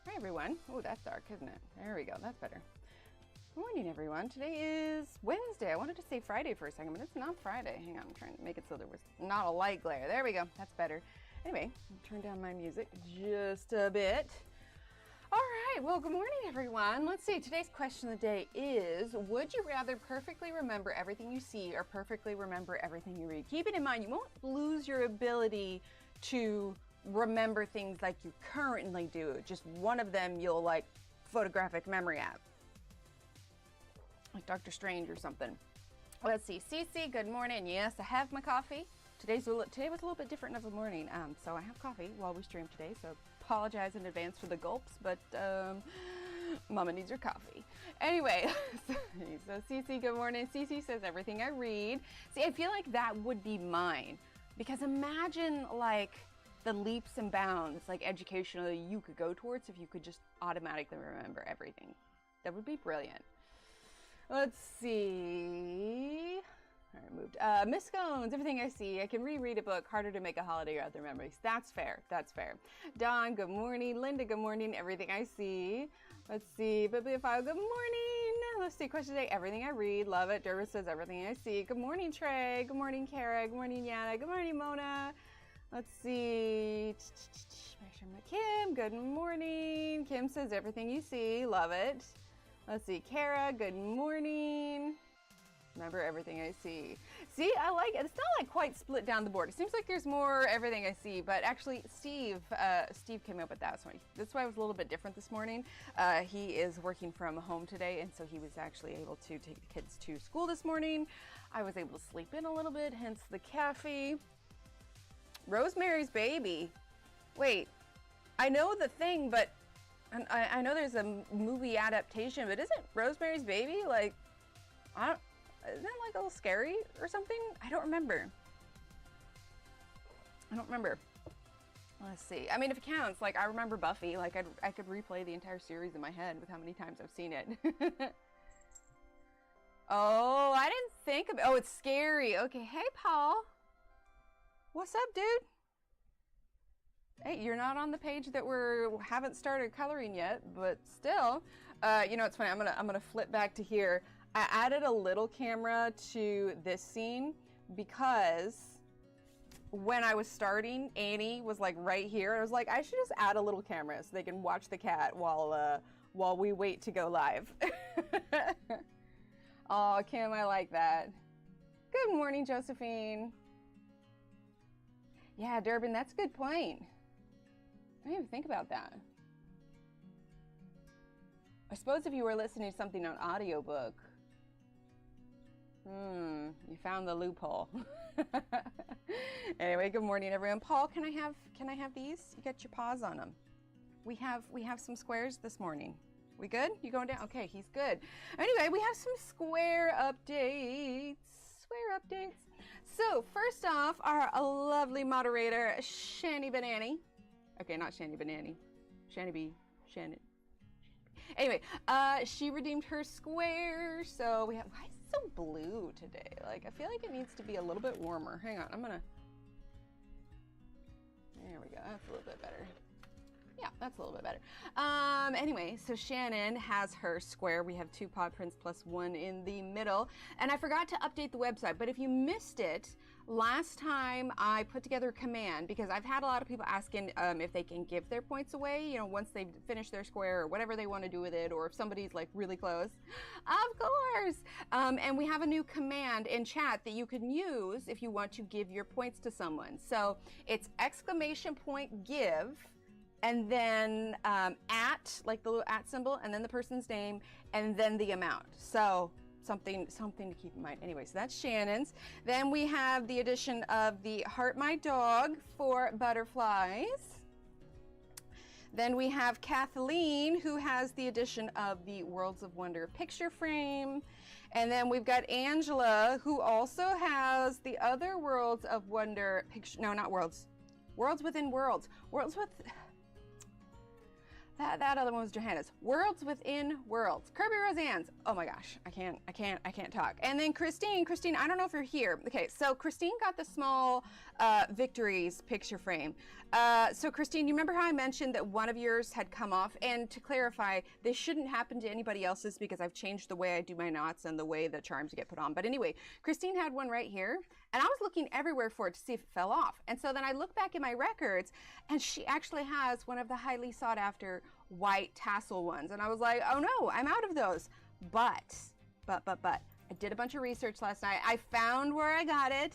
Hi everyone. Oh, that's dark, isn't it? There we go, that's better. Good morning everyone. Today is Wednesday. I wanted to say Friday for a second, but it's not Friday. Hang on, I'm trying to make it so there was not a light glare. There we go, that's better. Anyway, I'll turn down my music just a bit. All right, well, good morning everyone. Let's see, today's question of the day is, would you rather perfectly remember everything you see or perfectly remember everything you read? Keep it in mind, you won't lose your ability to remember things like you currently do. Just one of them you'll like photographic memory app. Like Dr. Strange or something. Let's see, Cece, good morning. Yes, I have my coffee. Today was a little bit different of a morning, so I have coffee while we stream today, so apologize in advance for the gulps, but Mama needs her coffee. Anyway, so Cece, good morning. Cece says everything I read. See, I feel like that would be mine, because imagine like the leaps and bounds, like educationally, you could go towards if you could just automatically remember everything. That would be brilliant. Let's see. All right, moved. Miss Scones, everything I see. I can reread a book, harder to make a holiday or other memories. That's fair. That's fair. Dawn, good morning. Linda, good morning. Everything I see. Let's see. Bibliophile, good morning. Let's see. Question today. Everything I read. Love it. Dervis says everything I see. Good morning, Trey. Good morning, Kara. Good morning, Yana. Good morning, Mona. Let's see. Make sure my Kim. Good morning. Kim says everything you see. Love it. Let's see. Kara, good morning. Remember everything I see. See, I like it. It's not like quite split down the board. It seems like there's more everything I see, but actually Steve came up with that. So that's why I was a little bit different this morning. He is working from home today, and so he was actually able to take the kids to school this morning. I was able to sleep in a little bit, hence the caffeine. Rosemary's Baby. Wait, I know the thing, but I know there's a movie adaptation, but isn't Rosemary's Baby like, isn't it like a little scary or something? I don't remember. Let's see. I mean, if it counts, like I remember Buffy, like I could replay the entire series in my head with how many times I've seen it. Oh, I didn't think of it. Oh, it's scary. Okay, hey Paul. What's up, dude? Hey, you're not on the page that haven't started coloring yet, but still, you know, it's funny. I'm gonna flip back to here. I added a little camera to this scene because when I was starting, Annie was like right here. I was like, I should just add a little camera so they can watch the cat while we wait to go live. Oh, Kim, I like that. Good morning, Josephine. Yeah, Durbin, that's a good point. I didn't even think about that. I suppose if you were listening to something on audiobook, you found the loophole. Anyway, good morning, everyone. Paul, can I have these? You got your paws on them. We have some squares this morning. We good? You going down? Okay, he's good. Anyway, we have some square updates. So first off, our lovely moderator, Shani Banani. Okay, not Shani Banani. Shani B. Shannon. Anyway, she redeemed her square. So we have, why is it so blue today? Like, I feel like it needs to be a little bit warmer. Hang on, there we go, that's a little bit better. Yeah, that's a little bit better. Anyway, so Shannon has her square. We have 2 paw prints plus 1 in the middle. And I forgot to update the website, but if you missed it, last time I put together a command, because I've had a lot of people asking if they can give their points away, you know, once they've finished their square or whatever they want to do with it, or if somebody's like really close. Of course! And we have a new command in chat that you can use if you want to give your points to someone. So it's !give, and then at, like the little at symbol, and then the person's name, and then the amount. So something to keep in mind. Anyway, so that's Shannon's. Then we have the addition of the Heart My Dog for butterflies. Then we have Kathleen, who has the addition of the Worlds of Wonder picture frame. And then we've got Angela, who also has the other Worlds of Wonder picture, no, not Worlds. Worlds Within Worlds. Worlds with... That other one was Johanna's. Worlds Within Worlds. Kirby Roseanne's. Oh my gosh, I can't talk. And then Christine, I don't know if you're here. Okay, so Christine got the small Victories picture frame. So Christine, you remember how I mentioned that one of yours had come off? And to clarify, this shouldn't happen to anybody else's because I've changed the way I do my knots and the way the charms get put on. But anyway, Christine had one right here, and I was looking everywhere for it to see if it fell off. And so then I look back in my records, and she actually has one of the highly sought after white tassel ones. And I was like, oh no, I'm out of those. But, I did a bunch of research last night. I found where I got it.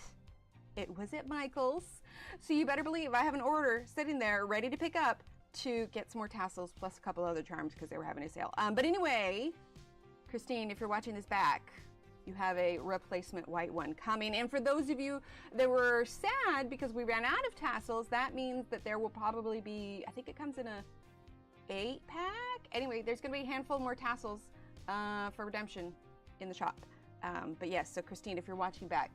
It was at Michael's. So you better believe I have an order sitting there ready to pick up to get some more tassels plus a couple other charms because they were having a sale. But anyway, Christine, if you're watching this back, you have a replacement white one coming. And for those of you that were sad because we ran out of tassels, that means that there will probably be, I think it comes in a 8-pack. Anyway, there's gonna be a handful more tassels for redemption in the shop. But yes, so Christine, if you're watching back,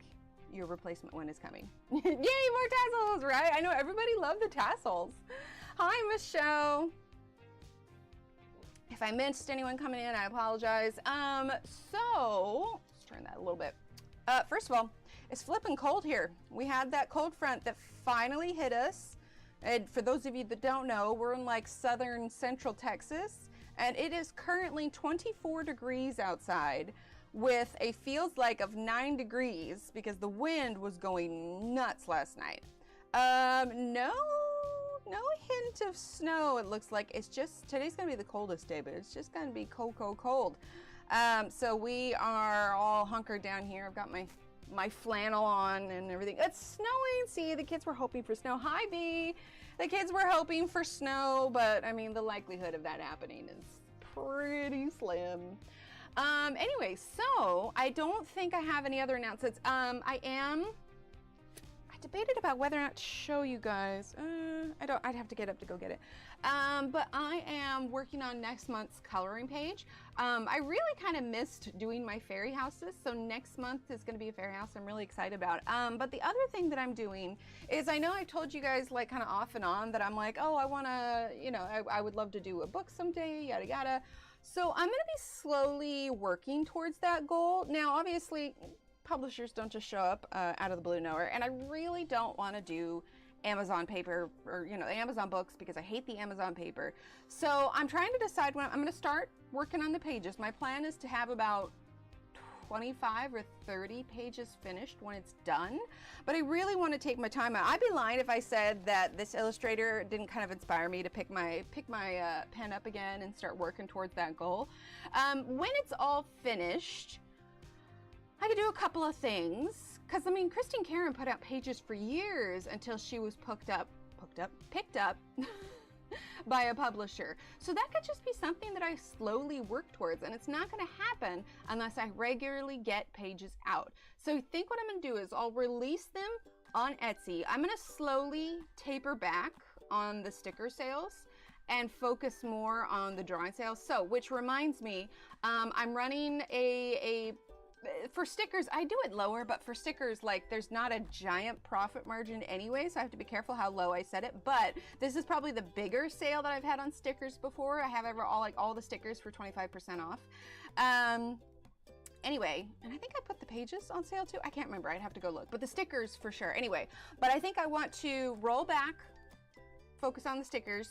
your replacement one is coming. Yay, more tassels, right? I know everybody loved the tassels. Hi, Michelle. If I missed anyone coming in, I apologize. So let's turn that a little bit. First of all, it's flipping cold here. We had that cold front that finally hit us. And for those of you that don't know, we're in like southern central Texas, and it is currently 24 degrees outside with a feels like of 9 degrees because the wind was going nuts last night. No hint of snow. It looks like it's just, today's gonna be the coldest day, but it's just gonna be cold. So we are all hunkered down here. I've got my flannel on and everything. It's snowing. See, the kids were hoping for snow. Hi, B. The kids were hoping for snow, but I mean, the likelihood of that happening is pretty slim. Anyway, so I don't think I have any other announcements. I debated about whether or not to show you guys. I'd have to get up to go get it. But I am working on next month's coloring page. I really kind of missed doing my fairy houses, so next month is going to be a fairy house I'm really excited about. But the other thing that I'm doing is, I know I told you guys like kind of off and on that I'm like, oh, I want to, you know, I would love to do a book someday, yada yada. So I'm going to be slowly working towards that goal. Now, obviously, publishers don't just show up out of the blue nowhere, and I really don't want to do Amazon paper or, you know, the Amazon books, because I hate the Amazon paper. So I'm trying to decide when I'm going to start working on the pages. My plan is to have about 25 or 30 pages finished when it's done, but I really want to take my time out. I'd be lying if I said that this illustrator didn't kind of inspire me to pick my pen up again and start working towards that goal. When it's all finished, I could do a couple of things, because I mean, Christine Karen put out pages for years until she was picked up by a publisher. So that could just be something that I slowly work towards, and it's not going to happen unless I regularly get pages out. So I think what I'm going to do is I'll release them on Etsy. I'm going to slowly taper back on the sticker sales and focus more on the drawing sales. So, which reminds me, I'm running for stickers, I do it lower, but for stickers, like, there's not a giant profit margin anyway, so I have to be careful how low I set it. But this is probably the bigger sale that I've had on stickers before. I have all the stickers for 25% off. Anyway, and I think I put the pages on sale too. I can't remember. I'd have to go look. But the stickers for sure. Anyway, but I think I want to roll back, focus on the stickers,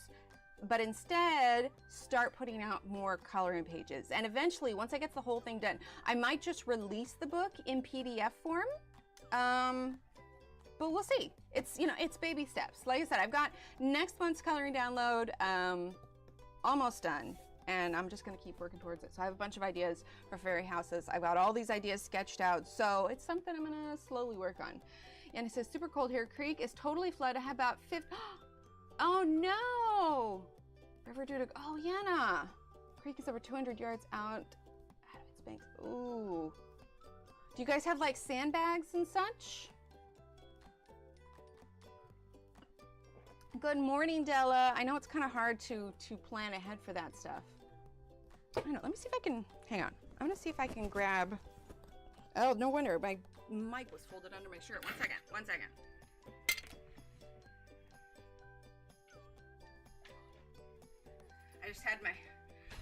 but instead start putting out more coloring pages. And eventually, once I get the whole thing done, I might just release the book in PDF form. But we'll see. It's, you know, it's baby steps. Like I said, I've got next month's coloring download almost done, and I'm just gonna keep working towards it. So I have a bunch of ideas for fairy houses. I've got all these ideas sketched out, so it's something I'm gonna slowly work on. And it says, super cold here. Creek is totally flooded. I have about 50, oh no! River due to, oh Yana! Creek is over 200 yards out of its banks. Ooh. Do you guys have like sandbags and such? Good morning, Della. I know it's kind of hard to plan ahead for that stuff. I don't know, let me see if I can, hang on. I'm gonna see if I can grab, oh, no wonder, my mic was folded under my shirt. One second. I just had my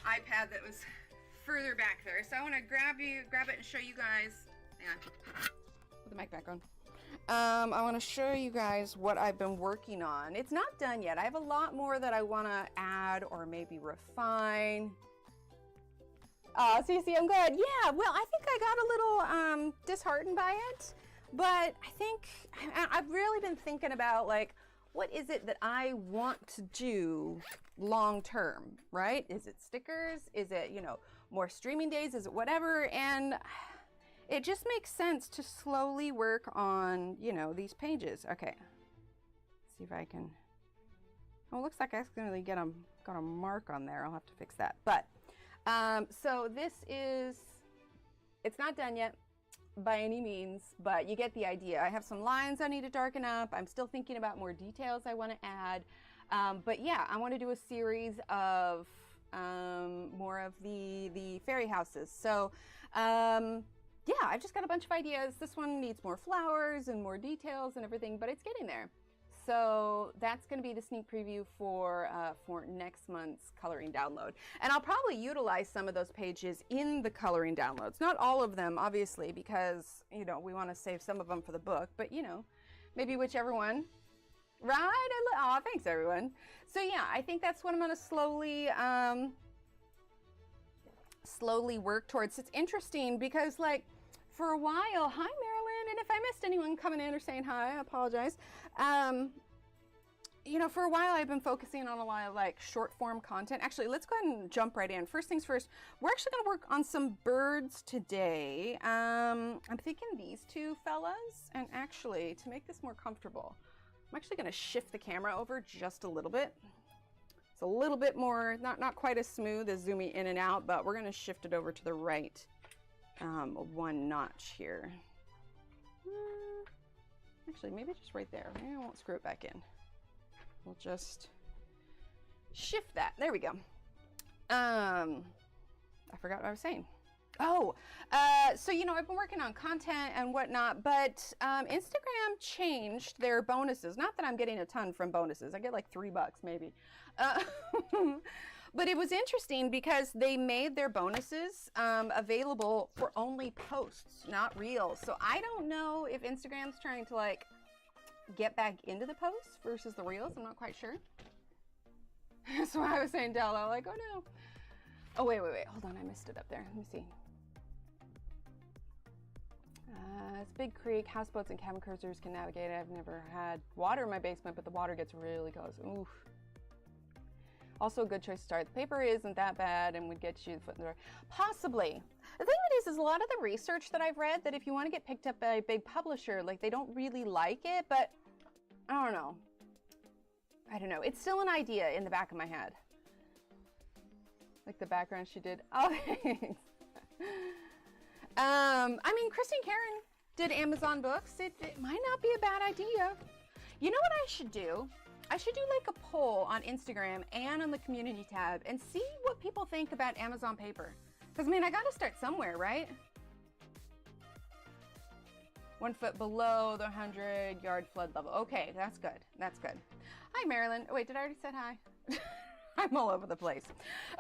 iPad that was further back there. So I want to grab it and show you guys. Hang on. Put the mic back on. I want to show you guys what I've been working on. It's not done yet. I have a lot more that I want to add or maybe refine. Cece, I'm good. Yeah, well, I think I got a little disheartened by it, but I think I've really been thinking about, like, what is it that I want to do long term, right? Is it stickers? Is it, you know, more streaming days? Is it whatever? And it just makes sense to slowly work on, you know, these pages. Okay, let's see if I can, oh, it looks like I accidentally got a mark on there. I'll have to fix that. But, so this is, it's not done yet by any means, but you get the idea. I have some lines I need to darken up. I'm still thinking about more details I want to add. But yeah, I want to do a series of more of the fairy houses. So yeah, I've just got a bunch of ideas. This one needs more flowers and more details and everything, but it's getting there. So that's going to be the sneak preview for next month's coloring download. And I'll probably utilize some of those pages in the coloring downloads. Not all of them, obviously, because, you know, we want to save some of them for the book, but, you know, maybe whichever one. Right? Oh, thanks, everyone. So yeah, I think that's what I'm going to slowly work towards. It's interesting because, like, for a while, hi, Marilyn, and if I missed anyone coming in or saying hi, I apologize. You know, for a while, I've been focusing on a lot of, like, short form content. Actually, let's go ahead and jump right in. First things first, we're actually going to work on some birds today. I'm thinking these two fellas, and actually, to make this more comfortable, I'm actually going to shift the camera over just a little bit. It's a little bit more, not quite as smooth as zooming in and out, but we're going to shift it over to the right one notch here. Actually, maybe just right there. Maybe I won't screw it back in. We'll just shift that. There we go. I forgot what I was saying. Oh, so, you know, I've been working on content and whatnot, but Instagram changed their bonuses. Not that I'm getting a ton from bonuses. I get like $3 maybe. But it was interesting because they made their bonuses available for only posts, not reels. So I don't know if Instagram's trying to like get back into the posts versus the reels. I'm not quite sure. That's why I was saying Della, like, oh no. Oh, wait. Hold on, I missed it up there. Let me see. It's a big creek. Houseboats and cabin cruisers can navigate it. I've never had water in my basement, but the water gets really close. Oof. Also a good choice to start. The paper isn't that bad and would get you the foot in the door. Possibly. The thing is a lot of the research that I've read that if you want to get picked up by a big publisher, like they don't really like it, but I don't know. It's still an idea in the back of my head. Like the background she did. Oh, thanks. I mean, Christine Karen did Amazon books. It might not be a bad idea. You know what I should do? I should do like a poll on Instagram and on the community tab and see what people think about Amazon paper. Because, I mean, I got to start somewhere, right? 1 foot below the 100-yard flood level. Okay, that's good. That's good. Hi, Marilyn. Oh, wait, did I already say hi? I'm all over the place.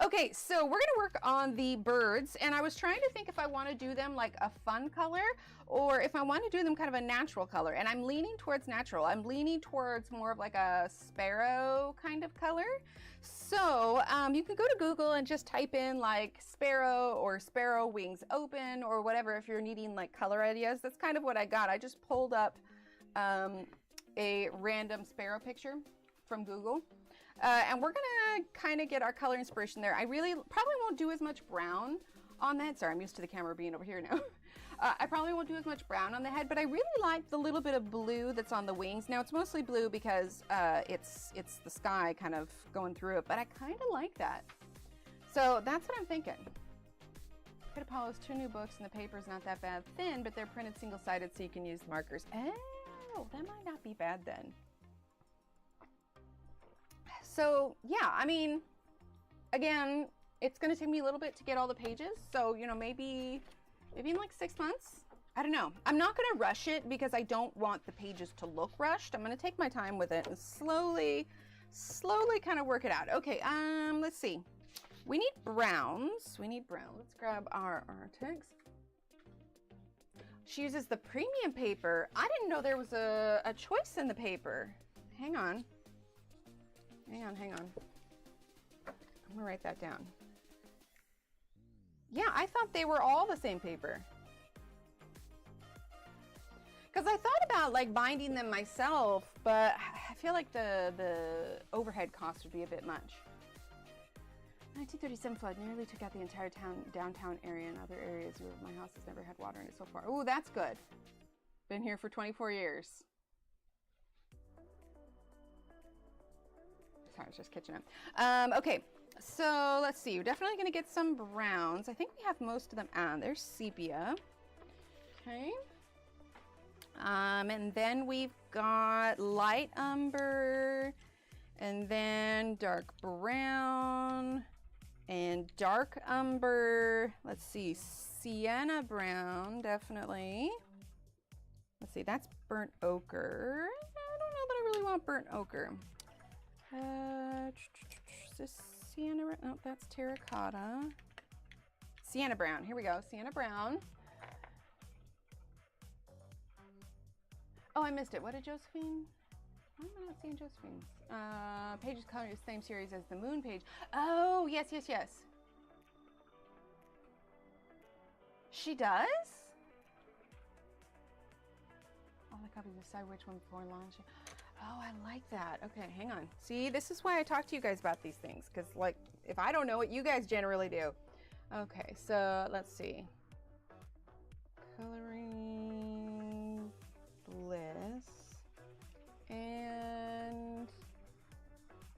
Okay, so we're gonna work on the birds, and I was trying to think if I want to do them like a fun color or if I want to do them kind of a natural color, and I'm leaning towards natural. I'm leaning towards more of like a sparrow kind of color. So you can go to Google and just type in like sparrow or sparrow wings open or whatever if you're needing like color ideas. That's kind of what I got. I just pulled up a random sparrow picture from Google. And we're gonna kind of get our color inspiration there. I really probably won't do as much brown on that. Sorry, I'm used to the camera being over here now. I probably won't do as much brown on the head, but I really like the little bit of blue that's on the wings. Now it's mostly blue because it's the sky kind of going through it, but I kind of like that. So that's what I'm thinking. Kid Apollo's 2 new books and the paper's not that bad thin, but they're printed single-sided so you can use markers. Oh, that might not be bad then. So yeah, I mean, again, it's going to take me a little bit to get all the pages. So, you know, maybe in like 6 months. I don't know. I'm not going to rush it because I don't want the pages to look rushed. I'm going to take my time with it and slowly kind of work it out. Okay, let's see. We need browns. Let's grab our Arrtx. She uses the premium paper. I didn't know there was a choice in the paper. Hang on. I'm gonna write that down. Yeah, I thought they were all the same paper. Because I thought about like binding them myself, but I feel like the overhead cost would be a bit much. 1937 flood nearly took out the entire downtown area and other areas where my house has never had water in it so far. Oh, that's good. Been here for 24 years. Sorry, I was just catching up. Okay, so let's see. We're definitely going to get some browns. I think we have most of them on. There's sepia. Okay. And then we've got light umber, and then dark brown, and dark umber. Let's see. Sienna brown, definitely. Let's see. That's burnt ochre. I don't know that I really want burnt ochre. Is this sienna? No, that's terracotta. Sienna brown. Here we go. Sienna brown. Oh, I missed it. What did Josephine? Why am I not seeing Josephine's? Page's color is the same series as the moon page. Oh, yes. She does? All the copies decide which one before launch. Oh, I like that. Okay, hang on. See, this is why I talk to you guys about these things, because, like, if I don't know it, you guys generally do. Okay, so let's see. Coloring Bliss. And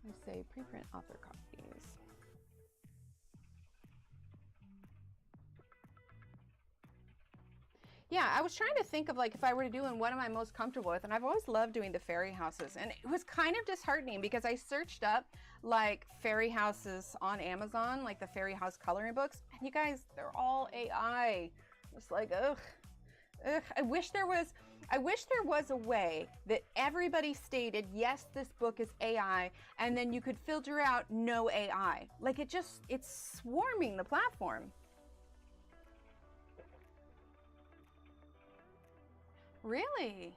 let's say preprint author copies. Yeah, I was trying to think of like if I were to do and what am I most comfortable with, and I've always loved doing the fairy houses, and it was kind of disheartening because I searched up like fairy houses on Amazon, like the fairy house coloring books, and you guys, they're all AI. It's like, ugh. I wish there was a way that everybody stated, yes, this book is AI, and then you could filter out no AI. Like it's swarming the platform. Really?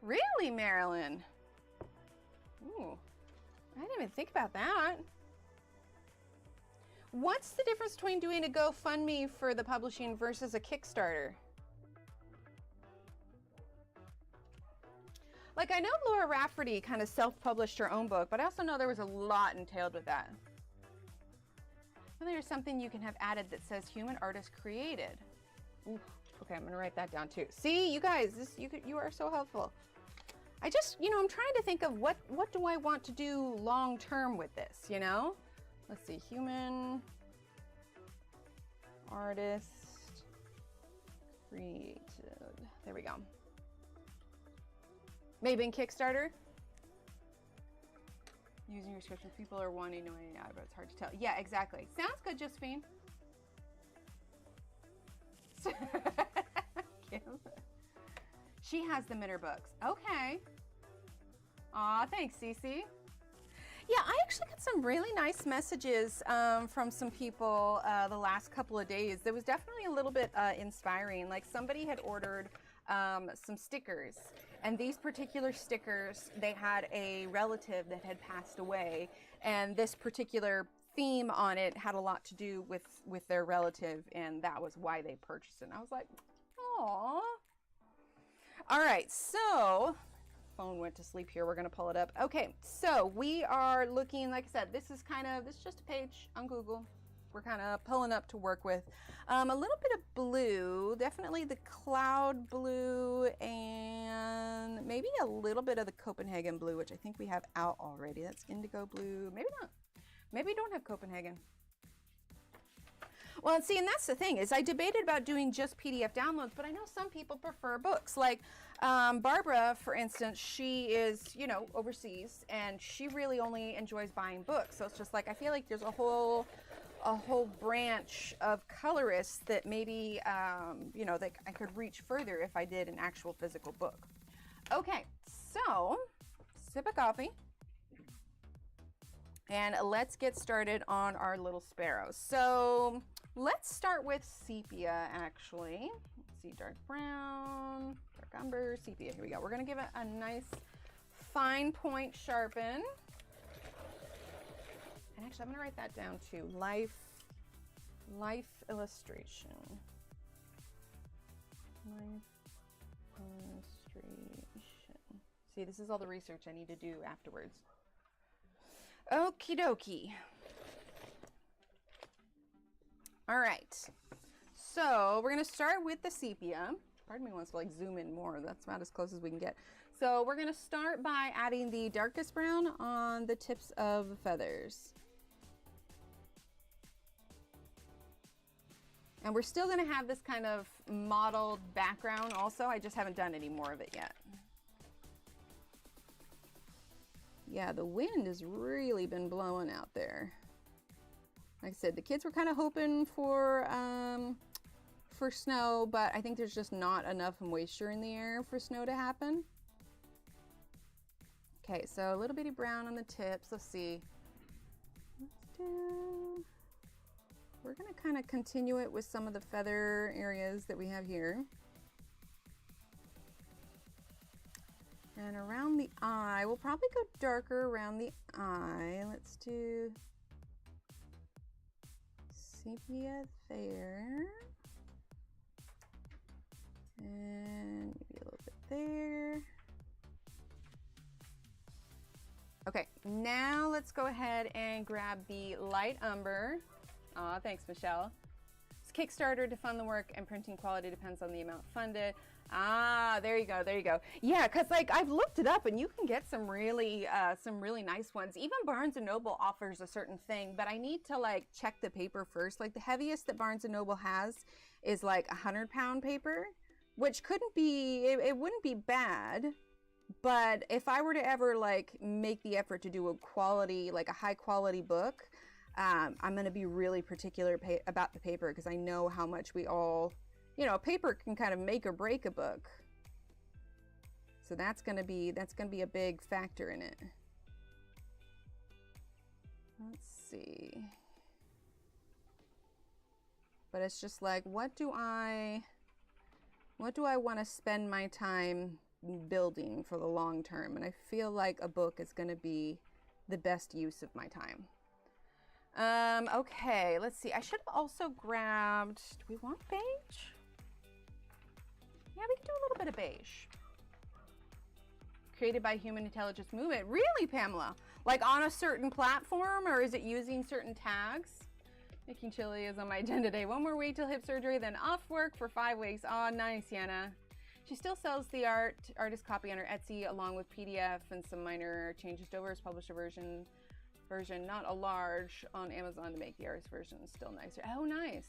Really, Marilyn? Ooh, I didn't even think about that. What's the difference between doing a GoFundMe for the publishing versus a Kickstarter? Like, I know Laura Rafferty kind of self-published her own book, but I also know there was a lot entailed with that. Well, there's something you can have added that says human artist created. Ooh. Okay, I'm gonna write that down too. See, you guys, you are so helpful. I just, you know, I'm trying to think of what do I want to do long term with this, you know? Let's see, human artist created. There we go. Maybe in Kickstarter. Using your description, people are wanting to know AI, but it's hard to tell. Yeah, exactly. Sounds good, Josephine. Kim. She has them in her books. Okay. Aw, thanks, Cece. Yeah, I actually got some really nice messages from some people the last couple of days. There was definitely a little bit inspiring. Like somebody had ordered some stickers, and these particular stickers, they had a relative that had passed away, and this particular theme on it had a lot to do with their relative, and that was why they purchased it. And I was like, aw. All right, so phone went to sleep here. We're gonna pull it up. Okay, so we are looking, like I said, this is just a page on Google. We're kind of pulling up to work with. A little bit of blue, definitely the cloud blue, and maybe a little bit of the Copenhagen blue, which I think we have out already. That's indigo blue. Maybe not. Maybe we don't have Copenhagen. Well, see, and that's the thing, is I debated about doing just PDF downloads, but I know some people prefer books. Like Barbara, for instance, she is, you know, overseas, and she really only enjoys buying books. So it's just like, I feel like there's a whole branch of colorists that maybe, you know, that I could reach further if I did an actual physical book. Okay, so sip of coffee. And let's get started on our little sparrows. So let's start with sepia, actually. Let's see, dark brown, dark umber, sepia. Here we go. We're gonna give it a nice fine point sharpen. And actually, I'm gonna write that down too. Life illustration. Life illustration. See, this is all the research I need to do afterwards. Okie dokie. All right, so we're gonna start with the sepia. Part of me wants to like zoom in more. That's about as close as we can get. So we're gonna start by adding the darkest brown on the tips of the feathers. And we're still gonna have this kind of mottled background also. I just haven't done any more of it yet. Yeah, the wind has really been blowing out there. Like I said, the kids were kind of hoping for snow, but I think there's just not enough moisture in the air for snow to happen. Okay, so a little bitty brown on the tips. Let's see. We're gonna kind of continue it with some of the feather areas that we have here. And around the eye, we'll probably go darker around the eye. Let's do sepia there. And maybe a little bit there. Okay, now let's go ahead and grab the light umber. Aw, thanks, Michelle. Kickstarter to fund the work, and printing quality depends on the amount funded. Ah, there you go, there you go. Yeah, because like I've looked it up, and you can get some really nice ones. Even Barnes & Noble offers a certain thing, but I need to like check the paper first. Like the heaviest that Barnes & Noble has is like 100-pound paper, which couldn't be, it wouldn't be bad. But if I were to ever like make the effort to do a quality, like a high quality book, I'm going to be really particular about the paper, because I know how much we all, you know, paper can kind of make or break a book. So that's going to be a big factor in it. Let's see. But it's just like, what do I want to spend my time building for the long term? And I feel like a book is going to be the best use of my time. Okay, let's see. I should have also grabbed, do we want beige? Yeah, we can do a little bit of beige. Created by Human Intelligence Movement. Really, Pamela? Like on a certain platform, or is it using certain tags? Making chili is on my agenda today. One more week till hip surgery, then off work for 5 weeks. Oh, nice, Yana. She still sells the artist copy on her Etsy, along with PDF and some minor changes to Dover's published a version, not a large, on Amazon to make the artist version still nicer. Oh, nice.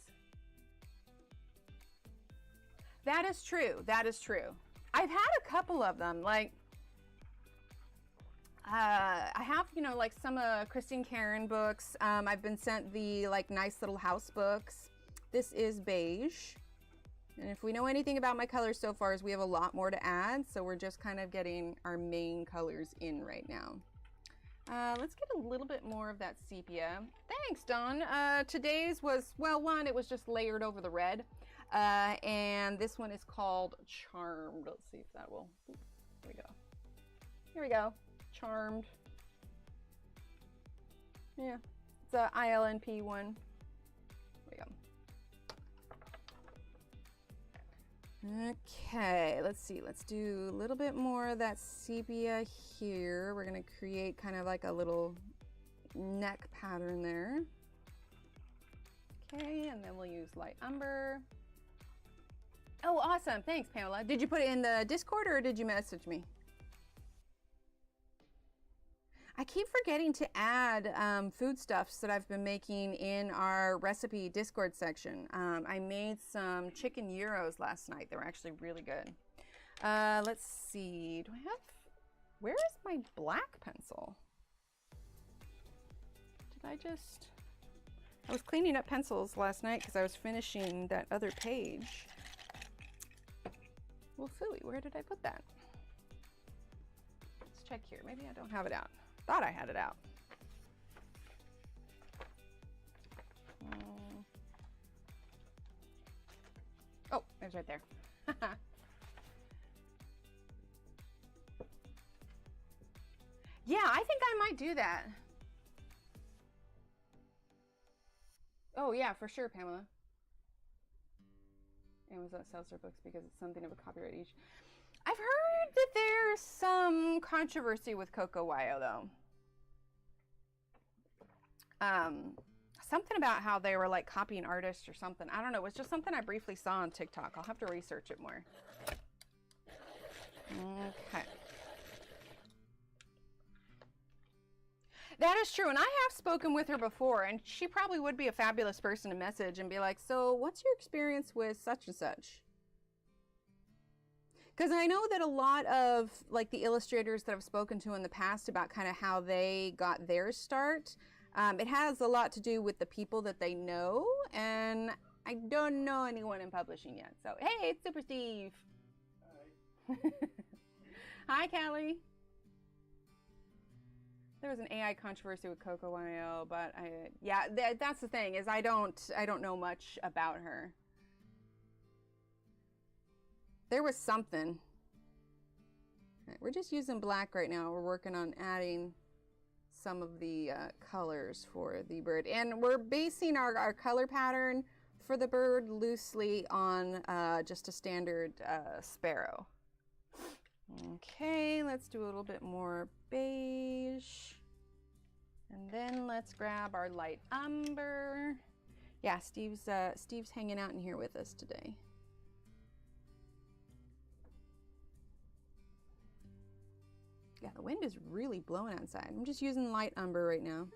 That is true. That is true. I've had a couple of them. Like, I have, you know, like some Christine Karen books. I've been sent the like nice little house books. This is beige. And if we know anything about my colors so far, is we have a lot more to add. So we're just kind of getting our main colors in right now. Let's get a little bit more of that sepia. Thanks, Dawn. Today's was, well, one, it was just layered over the red. And this one is called Charmed. Let's see if that will, here we go. Here we go, Charmed. Yeah, it's a ILNP one. There we go. Okay, let's see. Let's do a little bit more of that sepia here. We're going to create kind of like a little neck pattern there. Okay, and then we'll use light umber. Oh, awesome. Thanks, Pamela. Did you put it in the Discord or did you message me? I keep forgetting to add foodstuffs that I've been making in our recipe Discord section. I made some chicken gyros last night. They were actually really good. Let's see. Do I have... Where is my black pencil? Did I just... I was cleaning up pencils last night because I was finishing that other page. Well, phooey, where did I put that? Let's check here. Maybe I don't have it out. Thought I had it out. Oh, it's right there. Yeah, I think I might do that. Oh yeah, for sure, Pamela. Amazon sells their books because it's something of a copyright each. I've heard that there's some controversy with CocoWyo though. Something about how they were like copying artists or something. I don't know. It was just something I briefly saw on TikTok. I'll have to research it more. Okay. That is true. And I have spoken with her before, and she probably would be a fabulous person to message and be like, so what's your experience with such and such? Because I know that a lot of like the illustrators that I've spoken to in the past about kind of how they got their start, it has a lot to do with the people that they know, and I don't know anyone in publishing yet. So, hey, it's Super Steve. Hi. Hi, Callie. There was an AI controversy with CocoWyo, but yeah, that's the thing, is I don't know much about her. There was something. Right, we're just using black right now. We're working on adding some of the colors for the bird. And we're basing our color pattern for the bird loosely on just a standard sparrow. Okay, let's do a little bit more beige. And then let's grab our light umber. Yeah, Steve's hanging out in here with us today. Yeah, the wind is really blowing outside. I'm just using light umber right now.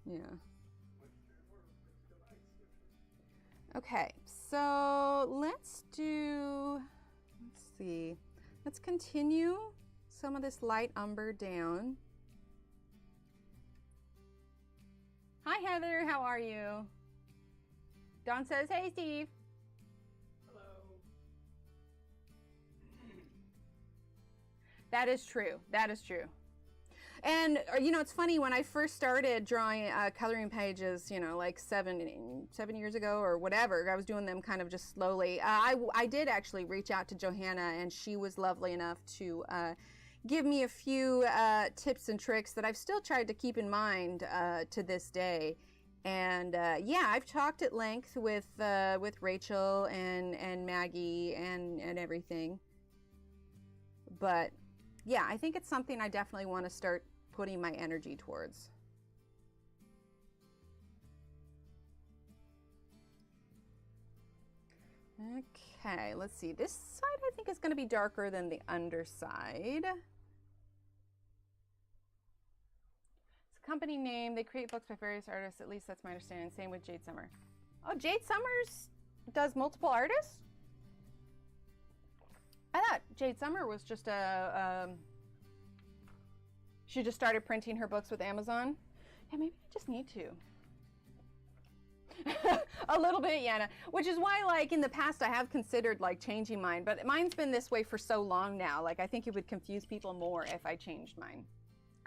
Yeah. Okay, so let's see. Let's continue some of this light umber down. Hi, Heather, how are you? Dawn says, hey, Steve. Hello. That is true. That is true. And, you know, it's funny, when I first started drawing coloring pages, you know, like seven years ago or whatever, I was doing them kind of just slowly. I did actually reach out to Johanna, and she was lovely enough to give me a few tips and tricks that I've still tried to keep in mind to this day. And yeah, I've talked at length with Rachel and Maggie and everything. But yeah, I think it's something I definitely want to start putting my energy towards. Okay, let's see. This side I think is going to be darker than the underside. It's a company name. They create books by various artists. At least that's my understanding. Same with Jade Summer. Oh, Jade Summers does multiple artists? I thought Jade Summer was just she just started printing her books with Amazon. Yeah, maybe I just need to. A little bit, Yana. Which is why, like, in the past I have considered, like, changing mine. But mine's been this way for so long now. Like, I think it would confuse people more if I changed mine.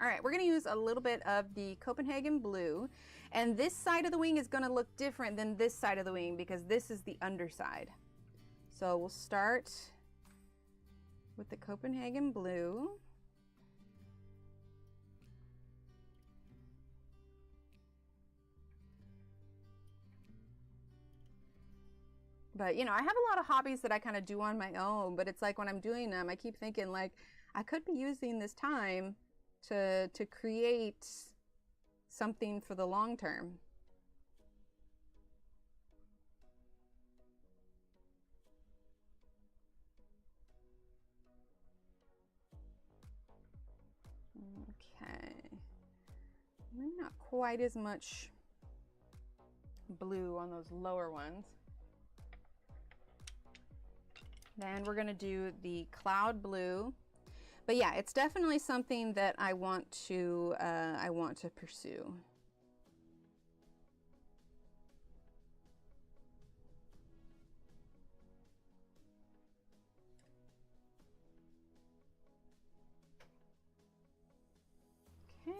All right, we're going to use a little bit of the Copenhagen blue. And this side of the wing is going to look different than this side of the wing because this is the underside. So we'll start with the Copenhagen blue. But, you know, I have a lot of hobbies that I kind of do on my own, but it's like when I'm doing them, I keep thinking, like, I could be using this time to create something for the long term. Okay. Maybe not quite as much blue on those lower ones. Then we're going to do the cloud blue. But yeah, it's definitely something that I want to pursue. Okay.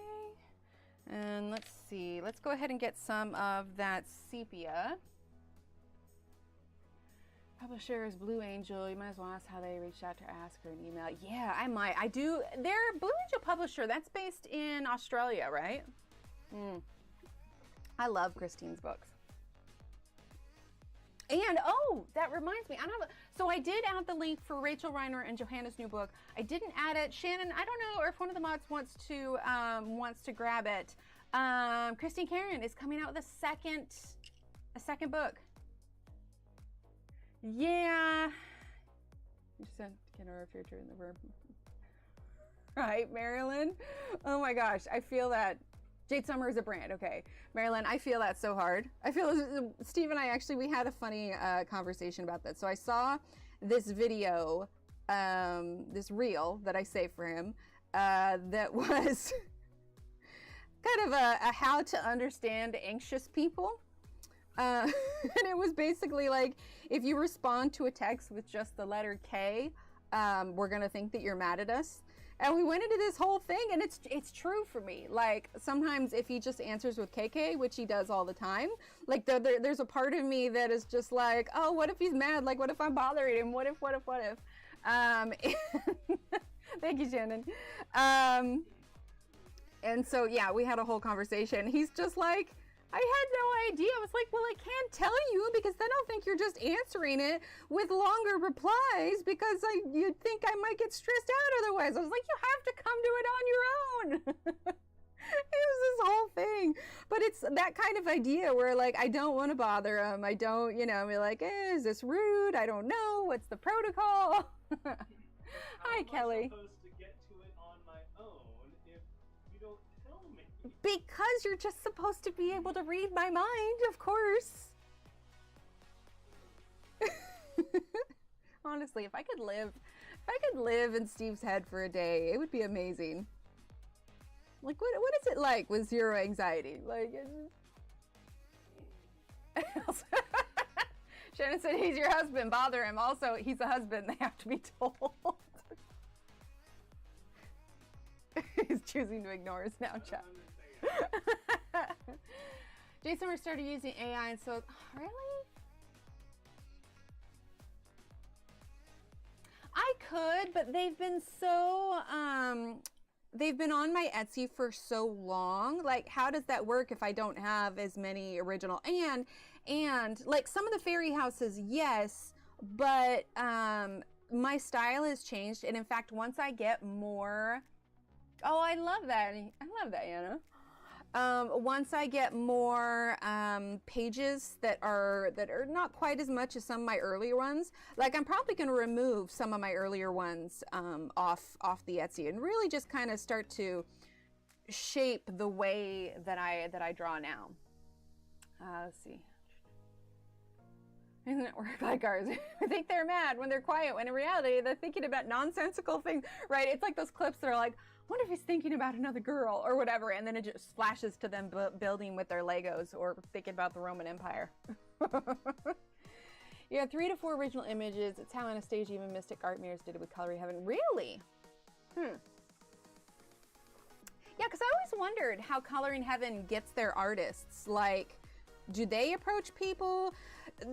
And let's see. Let's go ahead and get some of that sepia. Publisher is Blue Angel. You might as well ask how they reached out to ask her an email. Yeah, I might. I do. They're Blue Angel publisher. That's based in Australia, right? I love Christine's books. And oh, that reminds me. So I did add the link for Rachel Reiner and Johanna's new book. I didn't add it. Shannon, I don't know, or if one of the mods wants to grab it. Christine Karen is coming out with a second book. Yeah. You just said, get our future in the verb. Right, Marilyn? Oh my gosh, I feel that. Jade Summer is a brand, okay. Marilyn, I feel that so hard. I feel, Steve and I actually, we had a funny conversation about that. So I saw this video, this reel that I saved for him, that was kind of a how to understand anxious people. And it was basically like, if you respond to a text with just the letter K, we're gonna think that you're mad at us. And we went into this whole thing, and it's true for me. Like, sometimes if he just answers with KK, which he does all the time, like there's a part of me that is just like, oh, what if he's mad? Like, what if I'm bothering him? What if? Thank you, Shannon. And so, yeah, we had a whole conversation. He's just like, I had no idea. I was like, well, I can't tell you because then I'll think you're just answering it with longer replies because you'd think I might get stressed out otherwise. I was like, you have to come to it on your own. It was this whole thing. But it's that kind of idea where, like, I don't want to bother them. I don't, you know, be like, is this rude? I don't know. What's the protocol? Hi, Kelly. How am I supposed to get to it on my own if you don't tell me? Because you're just supposed to be able to read my mind, of course. Honestly, if I could live in Steve's head for a day, it would be amazing. Like, what is it like with zero anxiety? Like, Shannon said he's your husband. Bother him. Also, he's a husband. They have to be told. He's choosing to ignore us now, chat. Jason, we started using AI, and so really, I could, but they've been so they've been on my Etsy for so long. Like, how does that work if I don't have as many original? And like some of the fairy houses, yes, but my style has changed. And in fact, once I get more, oh, I love that. I love that, Anna. Once I get more pages that are not quite as much as some of my earlier ones, like I'm probably going to remove some of my earlier ones off the Etsy and really just kind of start to shape the way that I draw now. Let's see. Doesn't it work like ours? I think they're mad when they're quiet, when in reality they're thinking about nonsensical things, right? It's like those clips that are like, wonder if he's thinking about another girl or whatever, and then it just flashes to them building with their Legos or thinking about the Roman Empire. You have 3 to 4 original images. It's how Anastasia, even Mystic Art Mirrors, did it with Coloring Heaven. Really? Yeah, because I always wondered how Coloring Heaven gets their artists. Like, do they approach people?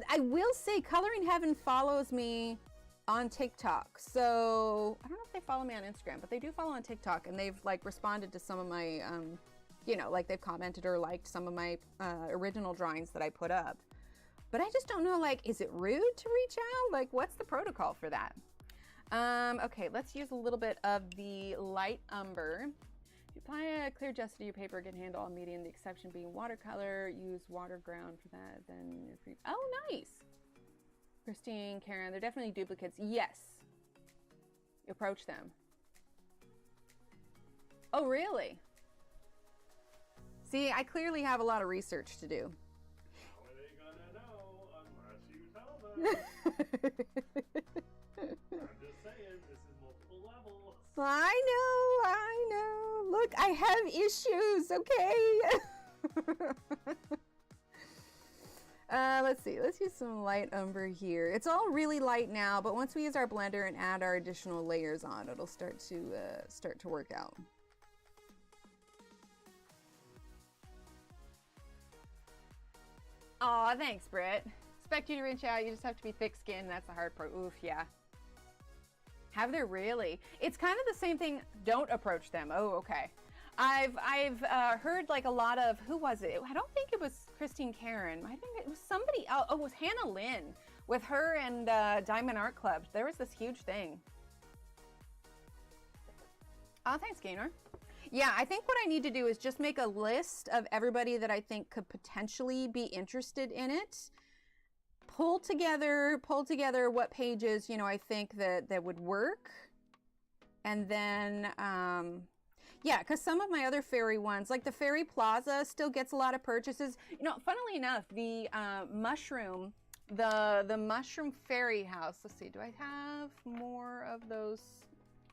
I will say Coloring Heaven follows me on TikTok. So I don't know if they follow me on Instagram, but they do follow on TikTok, and they've like responded to some of my, you know, like they've commented or liked some of my original drawings that I put up. But I just don't know, like, is it rude to reach out? Like, what's the protocol for that? Okay, let's use a little bit of the light umber. If you apply a clear gesture to your paper, it can handle all medium, the exception being watercolor. Use water ground for that, then you're free. Oh, nice. Christine, Karen, they're definitely duplicates. Yes. Approach them. Oh, really? See, I clearly have a lot of research to do. How are they gonna know unless you tell them? I'm just saying, this is multiple levels. I know. Look, I have issues, okay? Let's see, let's use some light umber here. It's all really light now, but once we use our blender and add our additional layers on, it'll start to work out. Aw, thanks, Britt. Expect you to reach out, you just have to be thick-skinned, that's the hard part. Oof, yeah. Have there really? It's kind of the same thing, don't approach them. Oh, okay. I've heard like a lot of, who was it? I don't think it was Christine Karen. I think it was somebody else. Oh, it was Hannah Lynn with her and Diamond Art Club. There was this huge thing. Oh, thanks, Gaynor. Yeah, I think what I need to do is just make a list of everybody that I think could potentially be interested in it. Pull together what pages, you know, I think that would work. And then, yeah, because some of my other fairy ones, like the Fairy Plaza, still gets a lot of purchases. You know, funnily enough, the mushroom, the mushroom fairy house. Let's see, do I have more of those?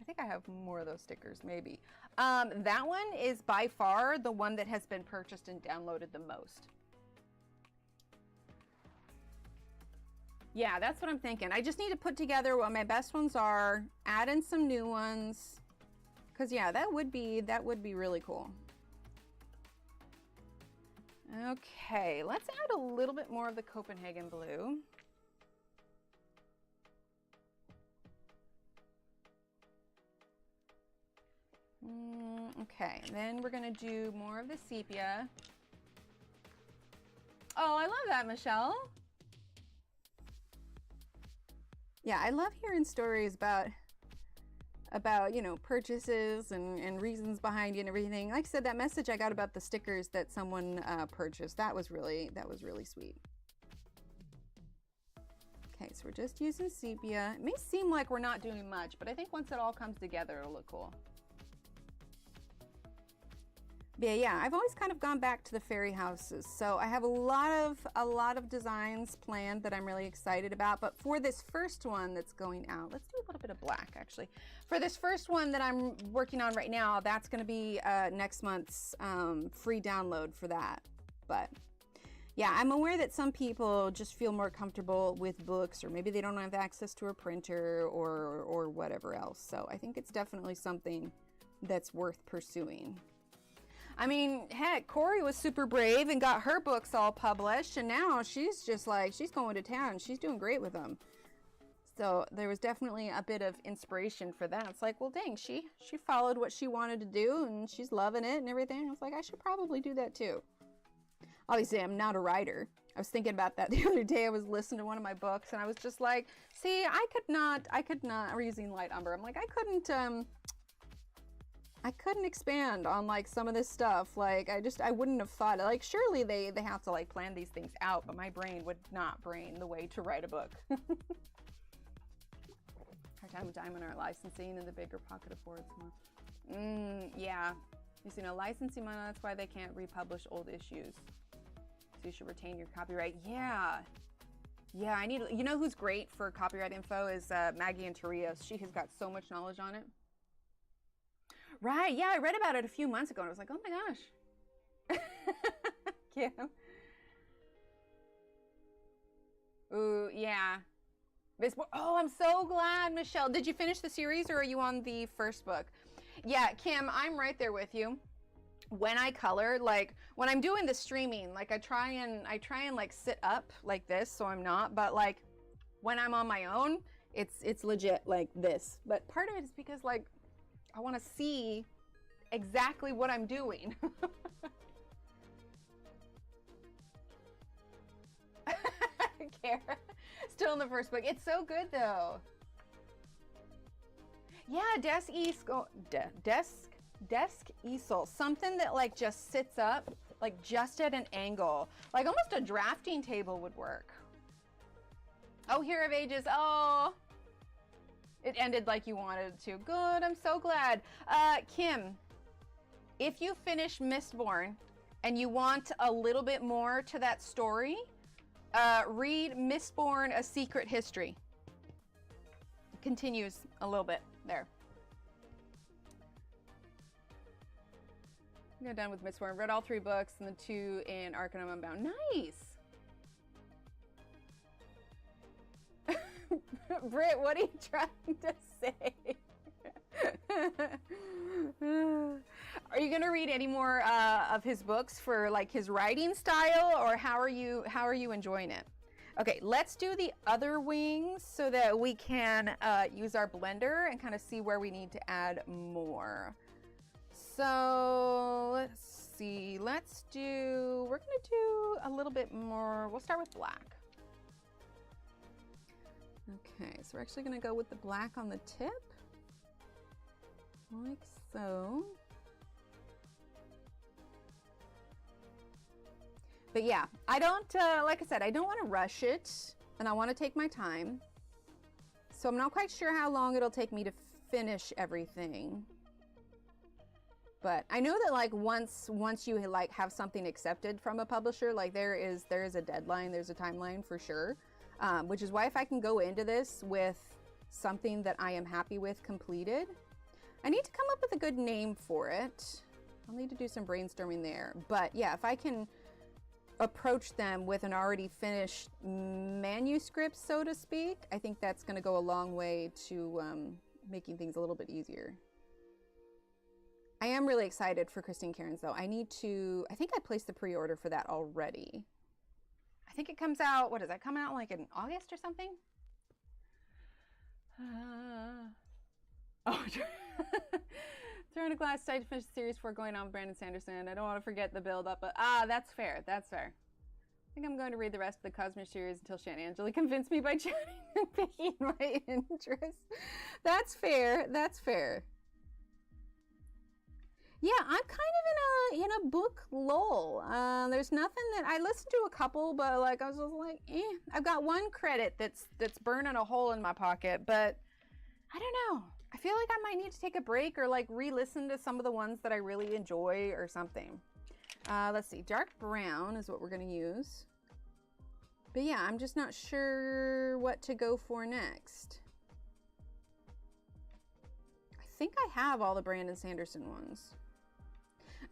I think I have more of those stickers, maybe. That one is by far the one that has been purchased and downloaded the most. Yeah, that's what I'm thinking. I just need to put together what my best ones are, add in some new ones. Because yeah, that would be really cool. Okay, let's add a little bit more of the Copenhagen blue. Okay, then we're gonna do more of the sepia. Oh, I love that, Michelle. Yeah, I love hearing stories about you know, purchases and reasons behind it and everything. Like I said, that message I got about the stickers that someone purchased, that was really sweet. Okay, so we're just using sepia. It may seem like we're not doing much, but I think once it all comes together, it'll look cool. But yeah, I've always kind of gone back to the fairy houses. So I have a lot of designs planned that I'm really excited about. But for this first one that's going out, let's do a little bit of black actually. For this first one that I'm working on right now, that's going to be next month's free download for that. But yeah, I'm aware that some people just feel more comfortable with books, or maybe they don't have access to a printer or whatever else. So I think it's definitely something that's worth pursuing. I mean, heck, Corey was super brave and got her books all published, and now she's just like, she's going to town. She's doing great with them. So there was definitely a bit of inspiration for that. It's like, well, dang, she followed what she wanted to do, and she's loving it and everything. I was like, I should probably do that too. Obviously, I'm not a writer. I was thinking about that the other day. I was listening to one of my books, and I was just like, see, I could not, we're using light umber. I'm like, I couldn't expand on like some of this stuff. Like I wouldn't have thought, like, surely they have to like plan these things out, but my brain would not brain the way to write a book. Hard time with diamond art licensing and the bigger pocket affords more. Yeah, you see, no licensing money, that's why they can't republish old issues. So you should retain your copyright. Yeah, I need, you know who's great for copyright info is Maggie and Torrijos. She has got so much knowledge on it. Right, yeah, I read about it a few months ago and I was like, oh my gosh. Kim. Ooh, yeah. Oh, I'm so glad, Michelle. Did you finish the series or are you on the first book? Yeah, Kim, I'm right there with you. When I color, like when I'm doing the streaming, like I try and like sit up like this so I'm not, but like when I'm on my own, it's legit like this. But part of it is because like I want to see exactly what I'm doing. Kara, still in the first book. It's so good though. Yeah, desk easel, something that like just sits up, like just at an angle, like almost a drafting table would work. Oh, Hero of Ages. Oh. It ended like you wanted it to. Good, I'm so glad. Kim, if you finish Mistborn and you want a little bit more to that story, read Mistborn: A Secret History. It continues a little bit there. I'm done with Mistborn. Read all 3 books and the 2 in Arcanum Unbound. Nice. Britt, what are you trying to say? Are you gonna read any more of his books for like his writing style, or how are you enjoying it? Okay, let's do the other wings so that we can use our blender and kind of see where we need to add more. So let's see, we're gonna do a little bit more. We'll start with black. Okay, so we're actually going to go with the black on the tip, like so. But yeah, I don't, like I said, I don't want to rush it, and I want to take my time. So I'm not quite sure how long it'll take me to finish everything. But I know that like once you like have something accepted from a publisher, like there is a deadline, there's a timeline for sure. Which is why if I can go into this with something that I am happy with completed, I need to come up with a good name for it. I'll need to do some brainstorming there. But yeah, if I can approach them with an already finished manuscript, so to speak, I think that's going to go a long way to making things a little bit easier. I am really excited for Christine Cairns though. I think I placed the pre-order for that already. I think it comes out, what does that come out like in August or something? Throwing a glass side to finish the series before going on with Brandon Sanderson. I don't want to forget the build up, but that's fair. That's fair. think I'm going to read the rest of the Cosmere series until Shannon Angela convinced me by chatting and picking my interest. That's fair. That's fair. Yeah, I'm kind of in a book lull. There's nothing that I listened to a couple, but like I was just like, eh. I've got one credit that's burning a hole in my pocket, but I don't know. I feel like I might need to take a break or like re-listen to some of the ones that I really enjoy or something. Let's see, dark brown is what we're gonna use. But yeah, I'm just not sure what to go for next. I think I have all the Brandon Sanderson ones.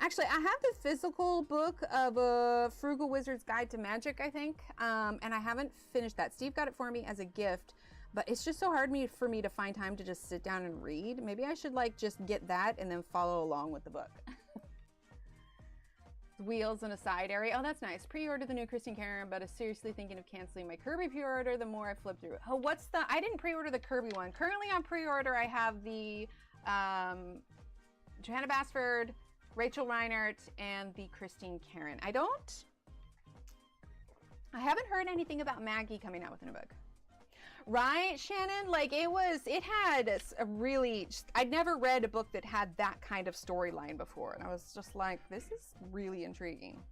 Actually, I have the physical book of a Frugal Wizard's Guide to Magic, I think, and I haven't finished that. Steve got it for me as a gift, but it's just so hard for me to find time to just sit down and read. Maybe I should like just get that and then follow along with the book. Wheels and a side area. Oh, that's nice. Pre-order the new Christine Karen, but I'm seriously thinking of canceling my Kirby pre-order the more I flip through it. Oh, I didn't pre-order the Kirby one. Currently on pre-order, I have the Johanna Basford, Rachel Reinert, and the Christine Karen. I haven't heard anything about Maggie coming out with a new book. Right, Shannon? Like it had a really, I'd never read a book that had that kind of storyline before. And I was just like, this is really intriguing.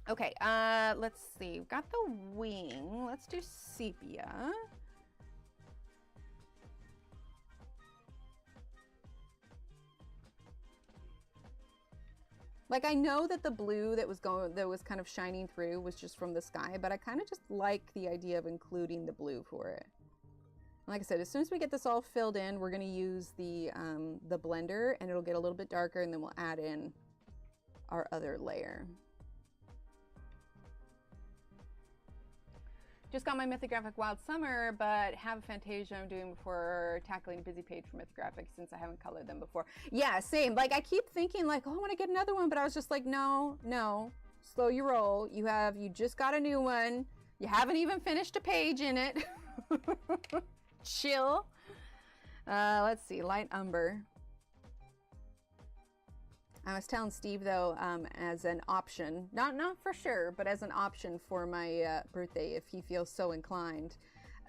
Okay, let's see. We've got the wing. Let's do sepia. Like I know that the blue that was kind of shining through was just from the sky, but I kind of just like the idea of including the blue for it. Like I said, as soon as we get this all filled in, we're gonna use the blender and it'll get a little bit darker and then we'll add in our other layer. Just got my Mythographic Wild Summer, but have a Fantasia I'm doing before tackling a busy page for Mythographic since I haven't colored them before. Yeah, same. Like I keep thinking like, oh, I want to get another one, but I was just like, no, slow your roll. You just got a new one. You haven't even finished a page in it. Chill. Let's see, light umber. I was telling Steve though, as an option, not for sure, but as an option for my birthday, if he feels so inclined.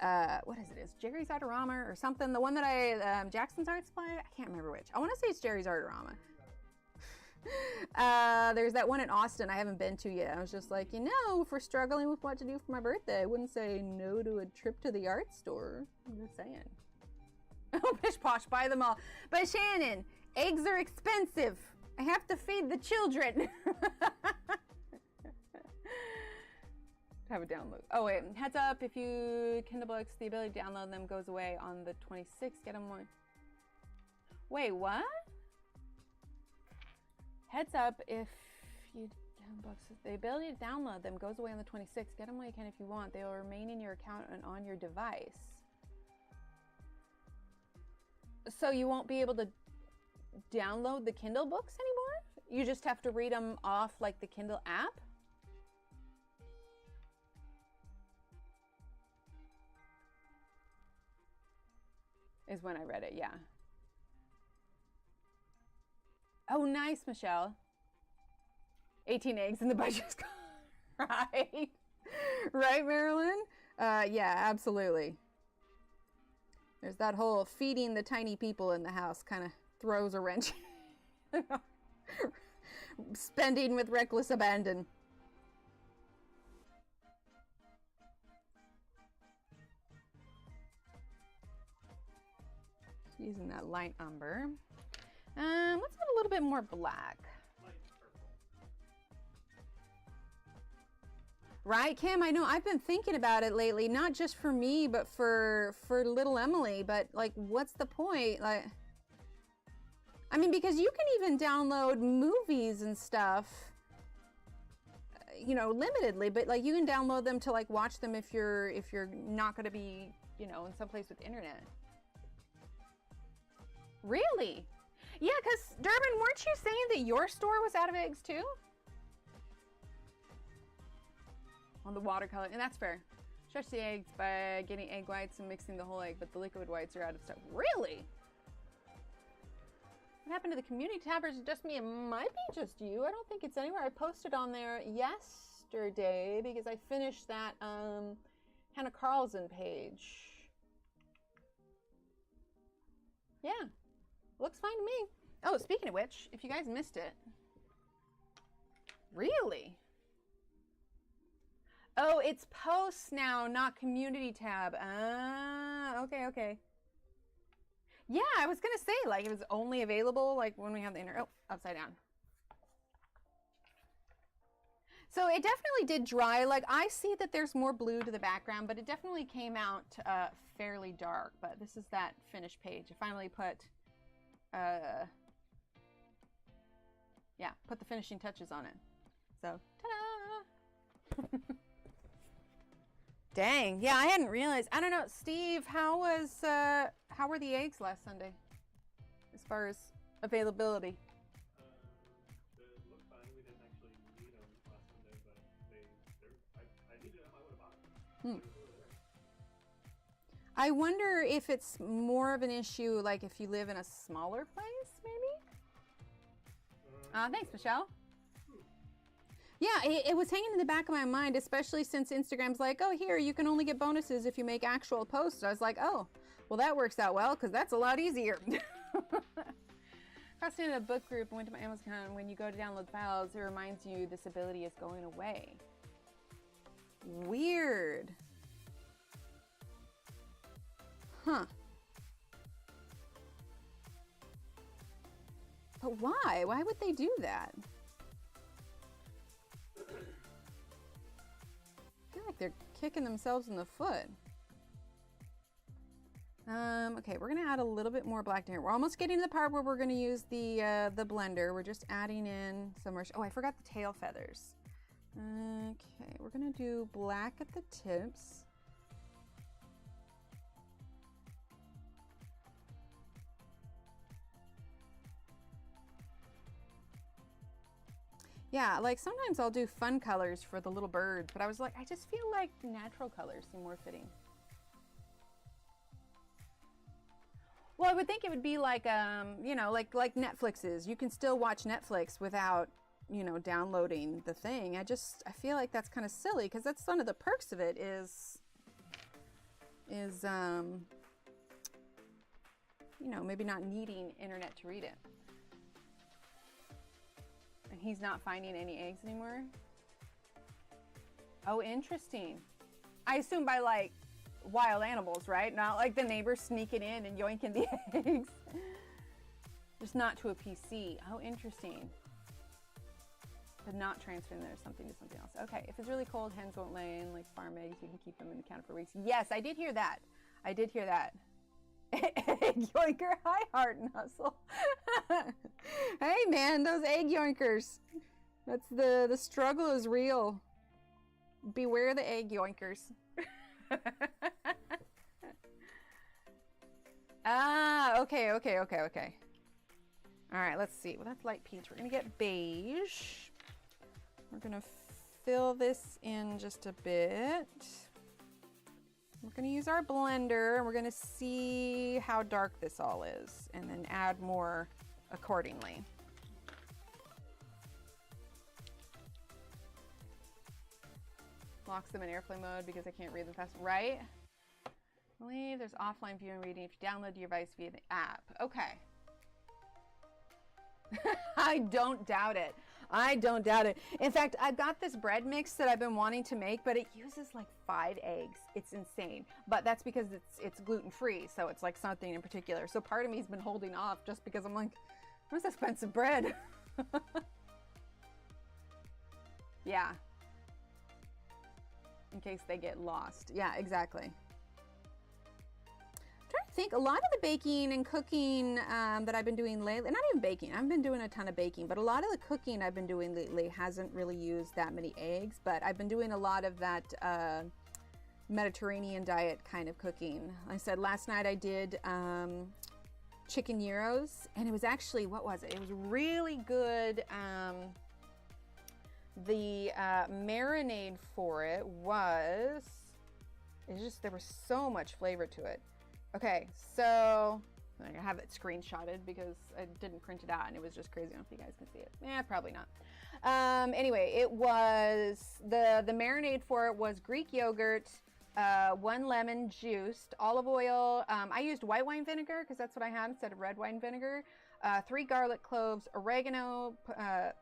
What is it? Is Jerry's Artorama or something? The one that Jackson's Art Supply? I can't remember which. I want to say it's Jerry's Artorama. There's that one in Austin I haven't been to yet. I was just like, if we're struggling with what to do for my birthday, I wouldn't say no to a trip to the art store. I'm just saying. Oh, pish posh, buy them all. But Shannon, eggs are expensive. I have to feed the children. Have a download. Oh wait, heads up, if you Kindle books, the ability to download them goes away on the 26th. Get them one. Wait, what? Heads up, if you Kindle books, the ability to download them goes away on the 26th. Get them while you can if you want. They will remain in your account and on your device. So you won't be able to download the Kindle books anymore? You just have to read them off like the Kindle app? Is when I read it, yeah. Oh, nice, Michelle. 18 eggs in the budget's gone. Right? Right, Marilyn? Yeah, absolutely. There's that whole feeding the tiny people in the house kind of throws a wrench. Spending with reckless abandon. Using that light umber. Let's add a little bit more black. Right, Kim? I know I've been thinking about it lately, not just for me, but for little Emily. But like, what's the point? Like, I mean, because you can even download movies and stuff, limitedly. But like, you can download them to like watch them if you're not going to be, in some place with internet. Really? Yeah, because Durbin, weren't you saying that your store was out of eggs too? On the watercolor, and that's fair. Stretch the eggs by getting egg whites and mixing the whole egg, but the liquid whites are out of stock. Really? What happened to the community tab? Or is it just me? It might be just you. I don't think it's anywhere. I posted on there yesterday because I finished that Hannah Carlson page. Yeah, looks fine to me. Oh, speaking of which, if you guys missed it. Really? Oh, it's posts now, not community tab. Ah, okay, okay. Yeah, I was gonna say, like, it was only available, like, when we have the oh, upside down. So it definitely did dry. Like, I see that there's more blue to the background, but it definitely came out fairly dark. But this is that finished page. I finally put, yeah, put the finishing touches on it. So, ta-da! Dang, yeah, I hadn't realized. I don't know, Steve, how were the eggs last Sunday, as far as availability? They look fine. We didn't actually need them last Sunday, but I needed them. I would have bought them. I wonder if it's more of an issue, like if you live in a smaller place, maybe. Thanks, Michelle. Yeah, it was hanging in the back of my mind, especially since Instagram's like, oh, here, you can only get bonuses if you make actual posts. I was like, oh, well, that works out well, because that's a lot easier. Crossed into a book group and went to my Amazon. When you go to download files, it reminds you this ability is going away. Weird. Huh. But why? Why would they do that? I feel like they're kicking themselves in the foot. Okay, we're gonna add a little bit more black here. We're almost getting to the part where we're gonna use the blender. We're just adding in some more. Oh, I forgot the tail feathers. Okay, we're gonna do black at the tips. Yeah, like sometimes I'll do fun colors for the little birds, but I was like, I just feel like natural colors seem more fitting. Well, I would think it would be like, you know, like Netflix's. You can still watch Netflix without, you know, downloading the thing. I feel like that's kind of silly because that's one of the perks of it is, you know, maybe not needing internet to read it. And he's not finding any eggs anymore? Oh, interesting. I assume by like wild animals, right? Not like the neighbors sneaking in and yoinking the eggs. Just not to a PC. Oh, interesting. But not transferring there something to something else. Okay, if it's really cold, hens won't lay in like farm eggs. You can keep them in the counter for weeks. Yes, I did hear that. I did hear that. Egg yoinker, hi Heart and Hustle. Hey man, those egg yoinkers. That's the struggle is real. Beware the egg yoinkers. Okay. All right, let's see. Well, that's light peach. We're gonna get beige. We're gonna fill this in just a bit. We're going to use our blender and we're going to see how dark this all is and then add more accordingly. Locks them in airplane mode because I can't read them fast. Right? I believe there's offline viewing and reading if you download your device via the app. Okay. I don't doubt it. I don't doubt it. In fact, I've got this bread mix that I've been wanting to make, but it uses like 5 eggs. It's insane. But that's because it's gluten-free, so it's like something in particular. So part of me's been holding off just because I'm like, what's expensive bread? Yeah. In case they get lost. Yeah, exactly. I think a lot of the baking and cooking that I've been doing lately, not even baking, I've been doing a ton of baking, but a lot of the cooking I've been doing lately hasn't really used that many eggs, but I've been doing a lot of that Mediterranean diet kind of cooking. Like I said, last night I did chicken gyros, and it was actually, what was it? It was really good. The marinade for it was, it's just, there was so much flavor to it. Okay, so I have it screenshotted because I didn't print it out and it was just crazy. I don't know if you guys can see it. Yeah, probably not. Anyway, it was, the marinade for it was Greek yogurt, 1 lemon juiced, olive oil. I used white wine vinegar because that's what I had instead of red wine vinegar. 3 garlic cloves, oregano,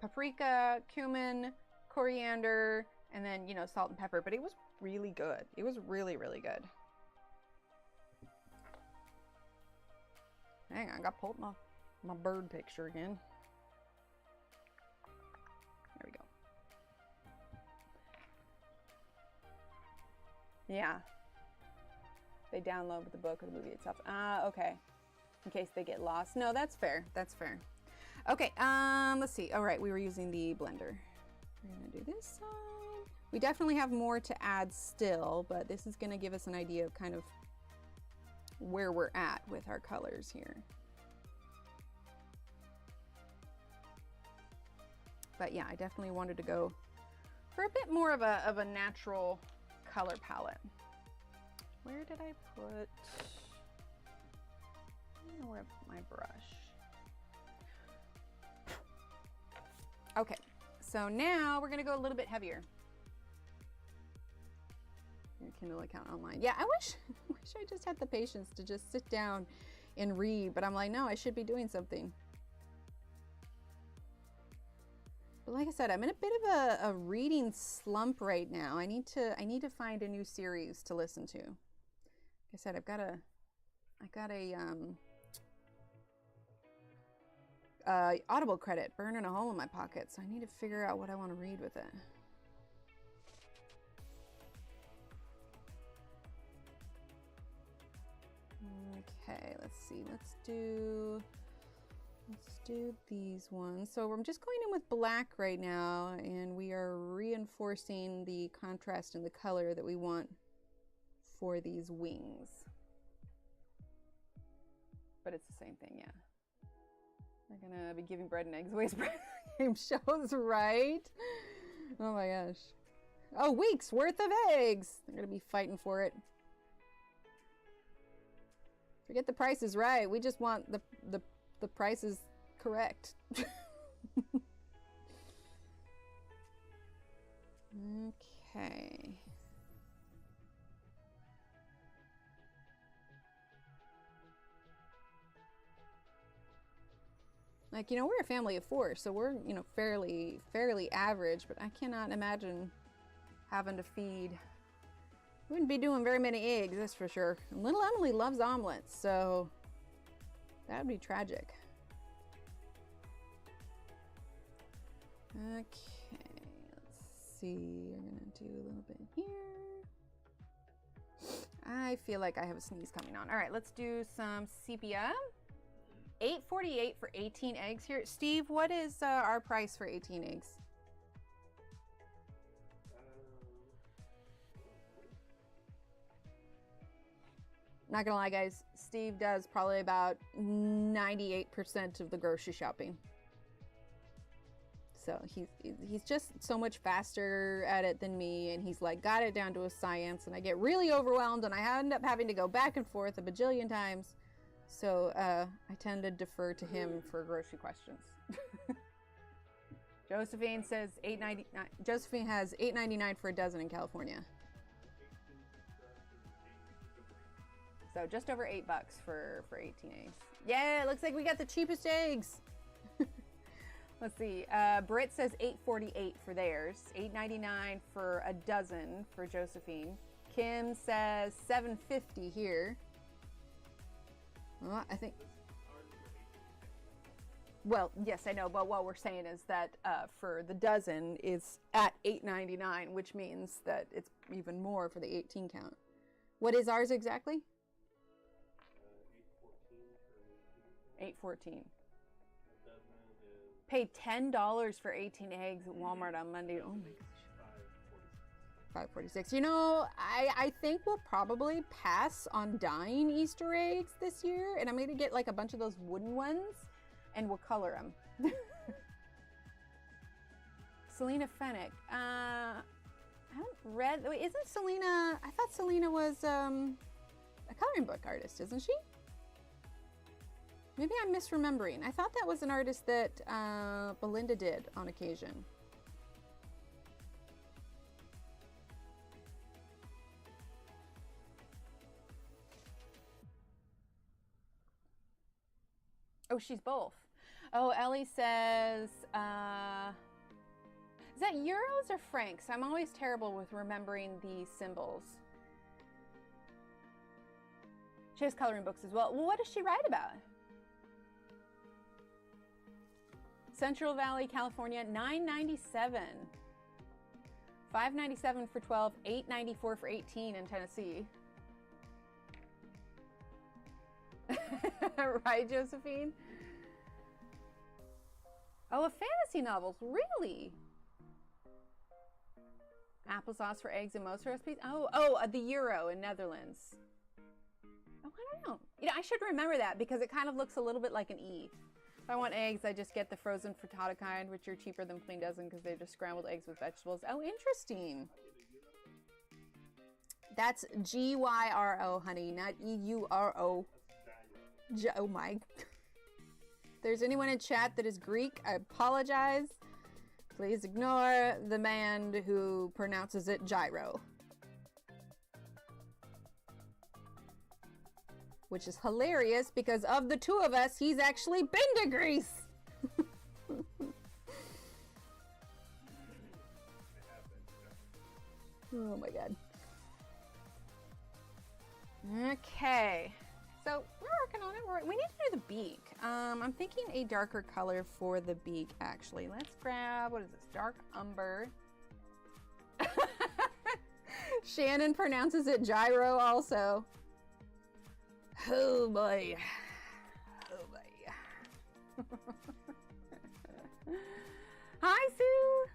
paprika, cumin, coriander, and then, you know, salt and pepper. But it was really good. It was really, really good. Hang on, I got pulled my bird picture again. There we go. Yeah. They download the book or the movie itself. Okay. In case they get lost. No, that's fair. That's fair. Okay, let's see. All right, we were using the blender. We're gonna do this side. We definitely have more to add still, but this is gonna give us an idea of kind of where we're at with our colors here. But yeah, I definitely wanted to go for a bit more of a natural color palette. Where did I put, I don't know where I put my brush. Okay, so now we're gonna go a little bit heavier. Your Kindle account online. Yeah, I wish I just had the patience to just sit down and read, but I'm like, no, I should be doing something. But like I said, I'm in a bit of a reading slump right now. I need to find a new series to listen to. Like I said, I got a Audible credit burning a hole in my pocket, so I need to figure out what I want to read with it. Okay, let's see. Let's do these ones. So I'm just going in with black right now, and we are reinforcing the contrast in the color that we want for these wings. But it's the same thing, yeah. We're gonna be giving bread and eggs away as game shows, right? Oh my gosh. Oh, weeks worth of eggs. They're gonna be fighting for it. Forget the price is right. We just want the prices correct. Okay. Like, you know, we're a family of 4, so we're, you know, fairly average, but I cannot imagine having to feed. Wouldn't be doing very many eggs, that's for sure. And little Emily loves omelets, so that would be tragic. Okay, let's see. We're gonna do a little bit here. I feel like I have a sneeze coming on. All right, let's do some sepia. $8.48 for 18 eggs here. Steve, what is our price for 18 eggs? Not gonna lie, guys, Steve does probably about 98% of the grocery shopping. So he's just so much faster at it than me, and he's like got it down to a science, and I get really overwhelmed, and I end up having to go back and forth a bajillion times. So I tend to defer to him for grocery questions. Josephine says $8.99. Josephine has $8.99 for a dozen in California. So just over $8 for 18 eggs. Yeah, it looks like we got the cheapest eggs. Let's see. Britt says $8.48 for theirs. $8.99 for a dozen for Josephine. Kim says $7.50 here. Well, I think. Well, yes, I know, but what we're saying is that for the dozen is at $8.99, which means that it's even more for the 18 count. What is ours exactly? $8.14. Paid $10 for 18 eggs at Walmart on Monday. Oh my gosh. $5.46. You know, I think we'll probably pass on dyeing Easter eggs this year, and I'm going to get like a bunch of those wooden ones, and we'll color them. Selena Fennick. I haven't read. Wait, isn't Selena? I thought Selena was a coloring book artist, isn't she? Maybe I'm misremembering. I thought that was an artist that Belinda did on occasion. Oh, she's both. Oh, Ellie says, is that euros or francs? I'm always terrible with remembering the symbols. She has coloring books as well. Well, what does she write about? Central Valley, California, $9.97. $5.97 for 12, $8.94 for 18 in Tennessee. Right, Josephine? Oh, a fantasy novels, really? Applesauce for eggs and most recipes. Oh, the euro in Netherlands. Oh, I don't know. You know, I should remember that because it kind of looks a little bit like an E. If I want eggs, I just get the frozen frittata kind, which are cheaper than plain dozen because they're just scrambled eggs with vegetables. Oh, interesting. That's G-Y-R-O, honey, not E-U-R-O. Oh my. If there's anyone in chat that is Greek, I apologize. Please ignore the man who pronounces it gyro. Which is hilarious because of the two of us, he's actually been to Greece. Oh my god. Okay. So we're working on it. We need to do the beak. I'm thinking a darker color for the beak, actually. Let's grab, what is this? Dark umber. Shannon pronounces it gyro also. Oh boy. Oh boy. Hi, Sue.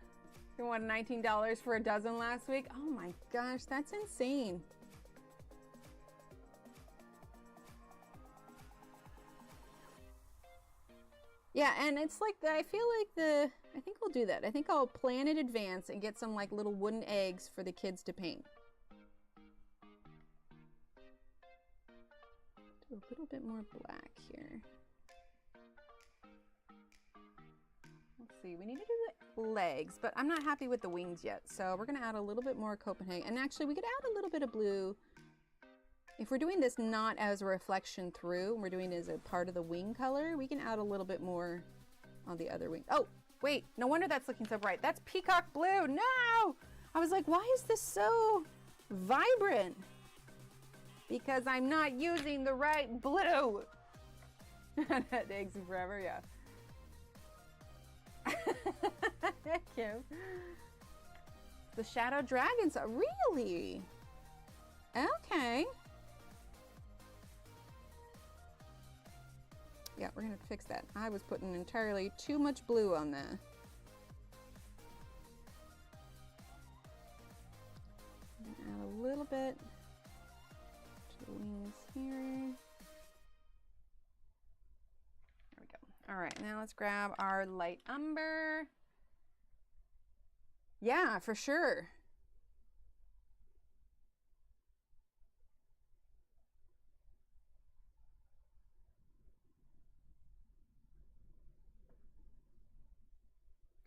You won $19 for a dozen last week? Oh my gosh, that's insane. Yeah, and it's like, I feel like I think we'll do that. I think I'll plan in advance and get some like little wooden eggs for the kids to paint. Do a little bit more black here. Let's see, we need to do the legs, but I'm not happy with the wings yet. So we're gonna add a little bit more Copenhagen. And actually we could add a little bit of blue. If we're doing this not as a reflection through, we're doing it as a part of the wing color, we can add a little bit more on the other wing. Oh, wait, no wonder that's looking so bright. That's peacock blue, no! I was like, why is this so vibrant? Because I'm not using the right blue. That eggs and forever, yeah. Thank you. The shadow dragons, really? Okay. Yeah, we're gonna fix that. I was putting entirely too much blue on that. Add a little bit to the wings here. There we go. All right, now let's grab our light umber. Yeah, for sure.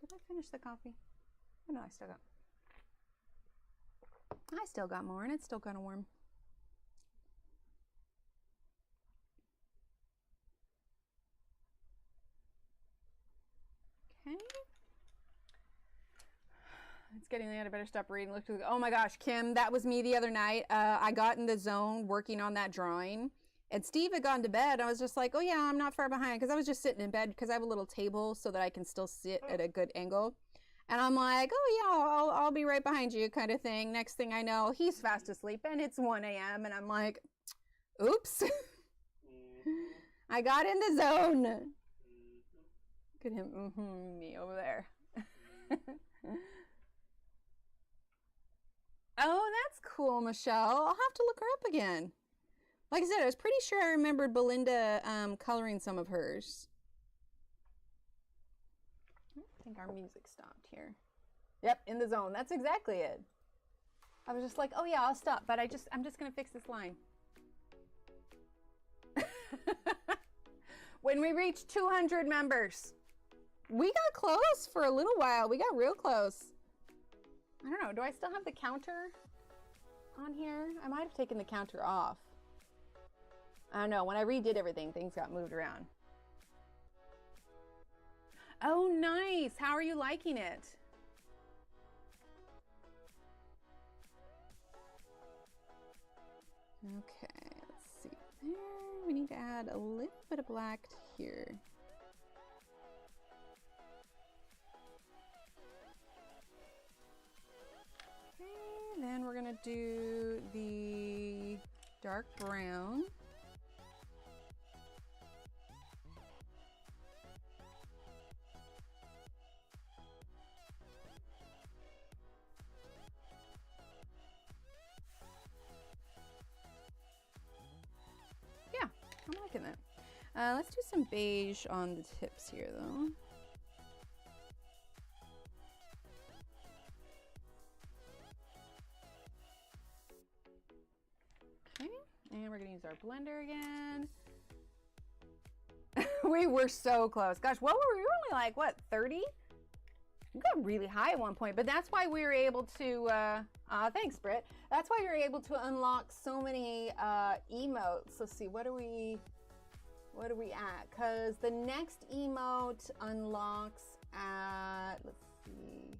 Did I finish the coffee? Oh no, I still got more, and it's still kind of warm. Okay. It's getting late. I better stop reading. Look, oh my gosh, Kim, that was me the other night. I got in the zone working on that drawing. And Steve had gone to bed. I was just like, oh yeah, I'm not far behind. Because I was just sitting in bed because I have a little table so that I can still sit at a good angle. And I'm like, oh yeah, I'll be right behind you kind of thing. Next thing I know, he's fast asleep and it's 1 a.m. And I'm like, oops. I got in the zone. Look at him, me over there. Oh, that's cool, Michelle. I'll have to look her up again. Like I said, I was pretty sure I remembered Belinda coloring some of hers. I think our music stopped here. Yep, in the zone. That's exactly it. I was just like, oh yeah, I'll stop, but I'm just gonna fix this line. when we reach 200 members. We got close for a little while. We got real close. I don't know. Do I still have the counter on here? I might have taken the counter off. I don't know. When I redid everything, things got moved around. Oh, nice. How are you liking it? Okay, let's see. There, we need to add a little bit of black to here. Okay, then we're gonna do the dark brown. I'm liking that. Let's do some beige on the tips here, though. Okay, and we're gonna use our blender again. We were so close. Gosh, what were we only like, what, 30? We got really high at one point, but that's why we were able to, thanks, Britt. That's why you're able to unlock so many emotes. Let's see, what are we at? Because the next emote unlocks at, let's see,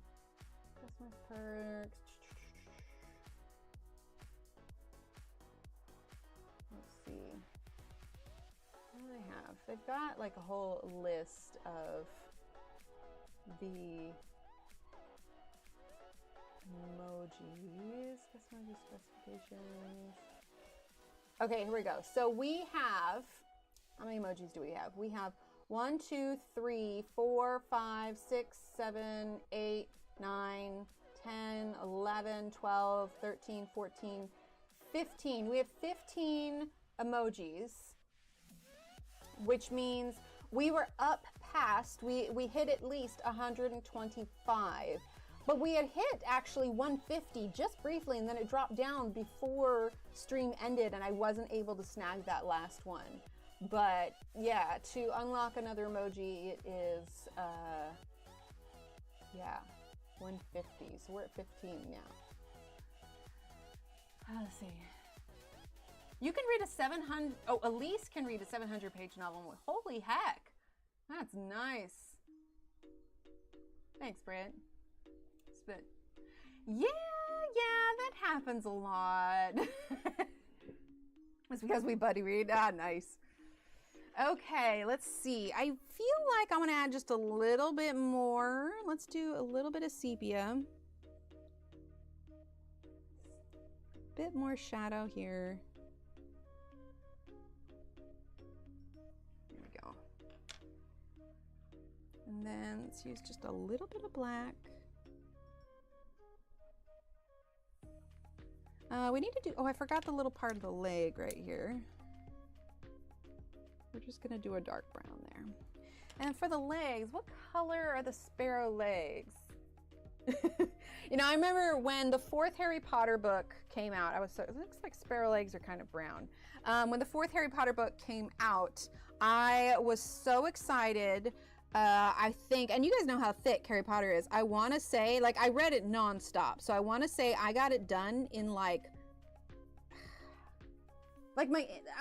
Christmas perks. Let's see. What do they have? They've got like a whole list of the emojis, customize specifications. Okay, here we go. So we have, how many emojis do we have? We have 1, 2, 3, 4, 5, 6, 7, 8, 9, 10, 11, 12, 13, 14, 15. We have 15 emojis, which means we were up past, we hit at least 125, but we had hit actually 150 just briefly, and then it dropped down before stream ended and I wasn't able to snag that last one. But yeah, to unlock another emoji, it is, yeah, 150, so we're at 15 now. Let's see. You can read a 700, oh, Elise can read a 700-page novel. Holy heck. That's nice. Thanks, Britt. But yeah, that happens a lot. It's because we buddy read. Ah, nice. Okay, let's see. I feel like I'm gonna add just a little bit more. Let's do a little bit of sepia. Bit more shadow here. And then let's use just a little bit of black. We need to do, oh, I forgot the little part of the leg right here. We're just gonna do a dark brown there. And for the legs, what color are the sparrow legs? You know, I remember when the 4th Harry Potter book came out, I was so, it looks like sparrow legs are kind of brown. When the 4th Harry Potter book came out, I was so excited. I think, and you guys know how thick Harry Potter is. I want to say, like, I read it nonstop. So I want to say I got it done in I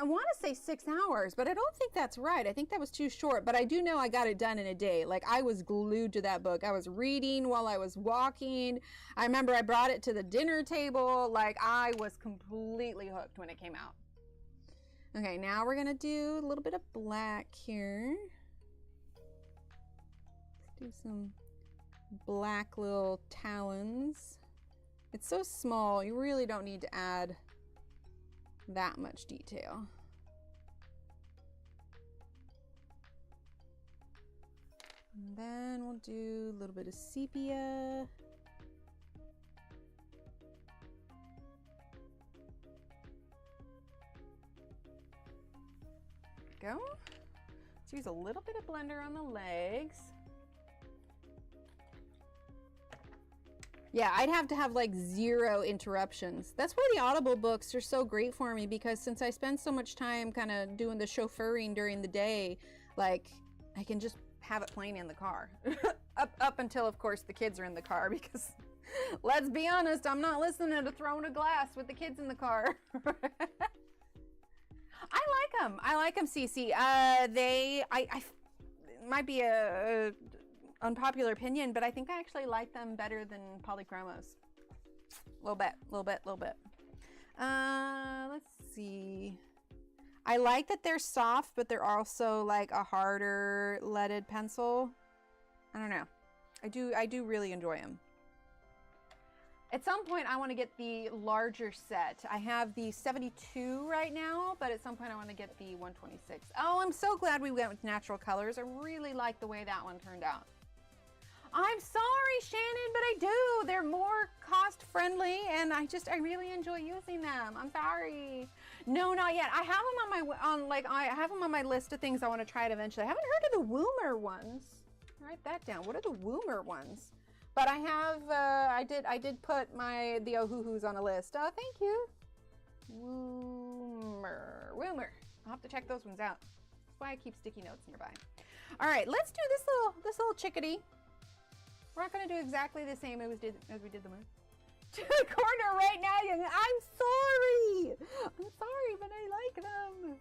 want to say 6 hours, but I don't think that's right. I think that was too short, but I do know I got it done in a day. Like, I was glued to that book. I was reading while I was walking. I remember I brought it to the dinner table. Like, I was completely hooked when it came out. Okay, now we're going to do a little bit of black here. Do some black little talons. It's so small, you really don't need to add that much detail. And then we'll do a little bit of sepia. Go. Let's use a little bit of blender on the legs. Yeah, I'd have to have like 0 interruptions. That's why the Audible books are so great for me, because since I spend so much time kind of doing the chauffeuring during the day, Like, I can just have it playing in the car. up until, of course, the kids are in the car, because let's be honest, I'm not listening to Throwing a Glass with the kids in the car. I like them, CC. It might be a unpopular opinion, but I think I actually like them better than polychromos. Little bit. Let's see. I like that they're soft, but they're also like a harder leaded pencil. I don't know. I do really enjoy them. At some point, I want to get the larger set. I have the 72 right now, but at some point I want to get the 126. Oh, I'm so glad we went with natural colors. I really like the way that one turned out. I'm sorry, Shannon, but I do. They're more cost friendly, and I really enjoy using them. I'm sorry. No, not yet. I have them I have them on my list of things I want to try it eventually. I haven't heard of the Woomer ones. Write that down. What are the Woomer ones? But I have, I did put the Ohuhus on a list. Oh, thank you. Woomer. I'll have to check those ones out. That's why I keep sticky notes nearby. All right, let's do this little chickadee. We're not going to do exactly the same as we did the moon. To the corner right now, young. I'm sorry, but I like them.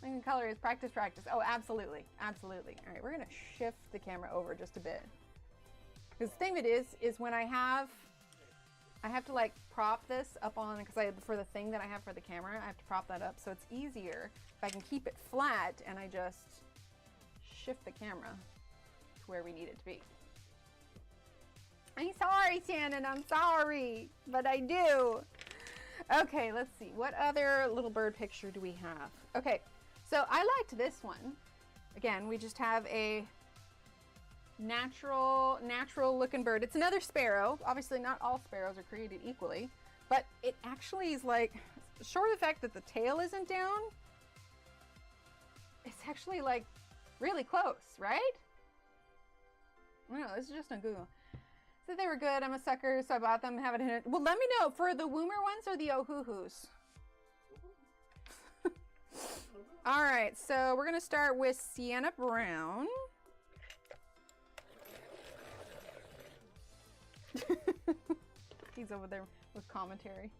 Making color is practice. Oh, absolutely. All right, we're going to shift the camera over just a bit. Because the thing of it is when I have to like prop this up on, because for the thing that I have for the camera, I have to prop that up, so it's easier if I can keep it flat and I just shift the camera to where we need it to be. I'm sorry, Shannon, I'm sorry, but I do. Okay, let's see. What other little bird picture do we have? Okay, so I liked this one. Again, we just have a natural looking bird. It's another sparrow. Obviously not all sparrows are created equally, but it actually is like, short of the fact that the tail isn't down, it's actually like really close, right? I don't know, this is just on Google. So they were good. I'm a sucker, so I bought them. Haven't hit it. Well, let me know for the Woomer ones or the Ohuhus. All right, so we're gonna start with Sienna Brown. He's over there with commentary.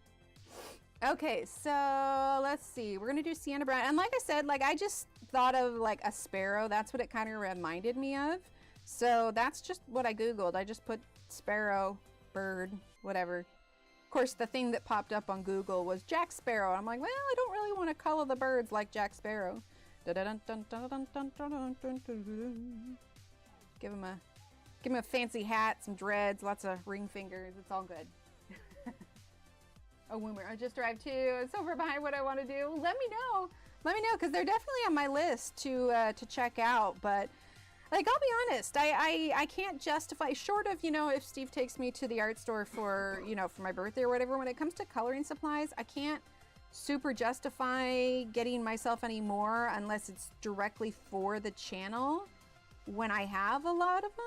Okay, so let's see. We're gonna do Sienna Brown, and like I said, like I just thought of like a sparrow. That's what it kind of reminded me of. So that's just what I Googled. I just put sparrow, bird, whatever. Of course, the thing that popped up on Google was Jack Sparrow. I'm like, well, I don't really want to color the birds like Jack Sparrow. Give him a fancy hat, some dreads, lots of ring fingers. It's all good. Oh, Woomer, I just arrived too. It's so far behind what I want to do. Let me know, because they're definitely on my list to check out. But like, I'll be honest, I can't justify, short of, if Steve takes me to the art store for, for my birthday or whatever, when it comes to coloring supplies, I can't super justify getting myself any more unless it's directly for the channel when I have a lot of them.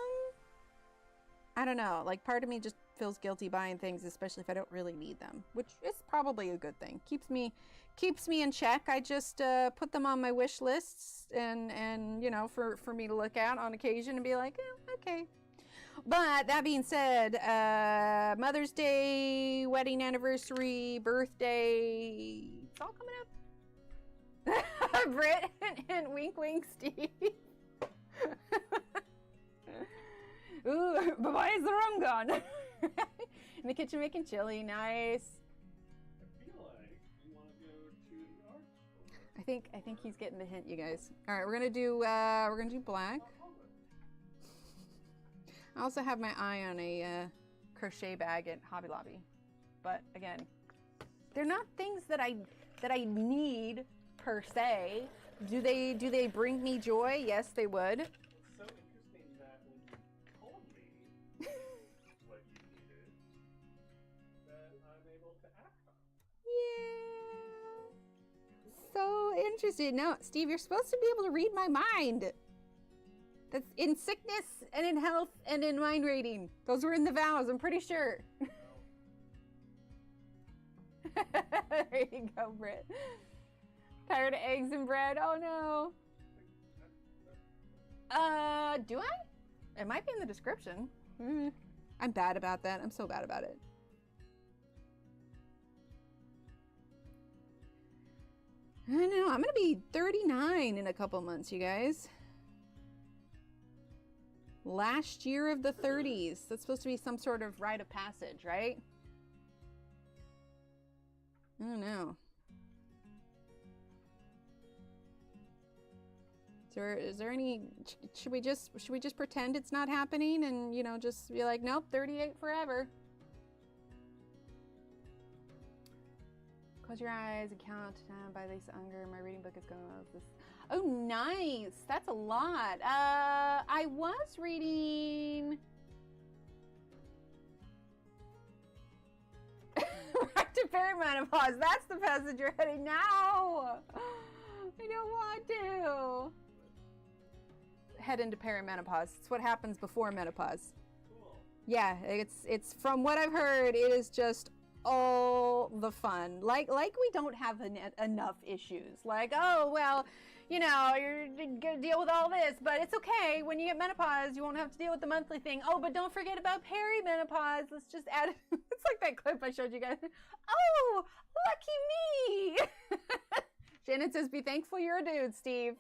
I don't know, like part of me just feels guilty buying things, especially if I don't really need them, which is probably a good thing. Keeps me in check. I just put them on my wish lists and for me to look at on occasion and be like, okay. But that being said, Mother's Day, wedding anniversary, birthday, it's all coming up. Britt and wink wink Steve. Ooh, but why is the rum gone? In the kitchen making chili, nice. I feel like you want to go to the art store. I think he's getting the hint, you guys. All right, we're gonna do black. I also have my eye on a crochet bag at Hobby Lobby, but again, they're not things that I need per se. Do they bring me joy? Yes, they would. So interesting that when you told me what you needed, that I'm able to act on. Yeah. So interesting. No, Steve, you're supposed to be able to read my mind. That's in sickness and in health and in mind reading. Those were in the vows, I'm pretty sure. There you go, Britt. Tired of eggs and bread? Oh no. Do I? It might be in the description. I'm bad about that. I'm so bad about it. I know. I'm gonna be 39 in a couple months, you guys. Last year of the 30s. That's supposed to be some sort of rite of passage, right? I don't know. Is there any, should we just pretend it's not happening and, you know, just be like, nope, 38 forever. Close your eyes and count by Lisa Unger. My reading book is going to this. Oh, nice. That's a lot. I was reading right to perimenopause. That's the passage you're heading now. I don't want to head into perimenopause. It's what happens before menopause. Cool. Yeah, it's from what I've heard, it is just all the fun. Like we don't have enough issues. Like, oh, well, you know, you're gonna deal with all this, but it's okay. When you get menopause, you won't have to deal with the monthly thing. Oh, but don't forget about perimenopause. Let's just add it. It's like that clip I showed you guys. Oh, lucky me. Shannon says, be thankful you're a dude, Steve.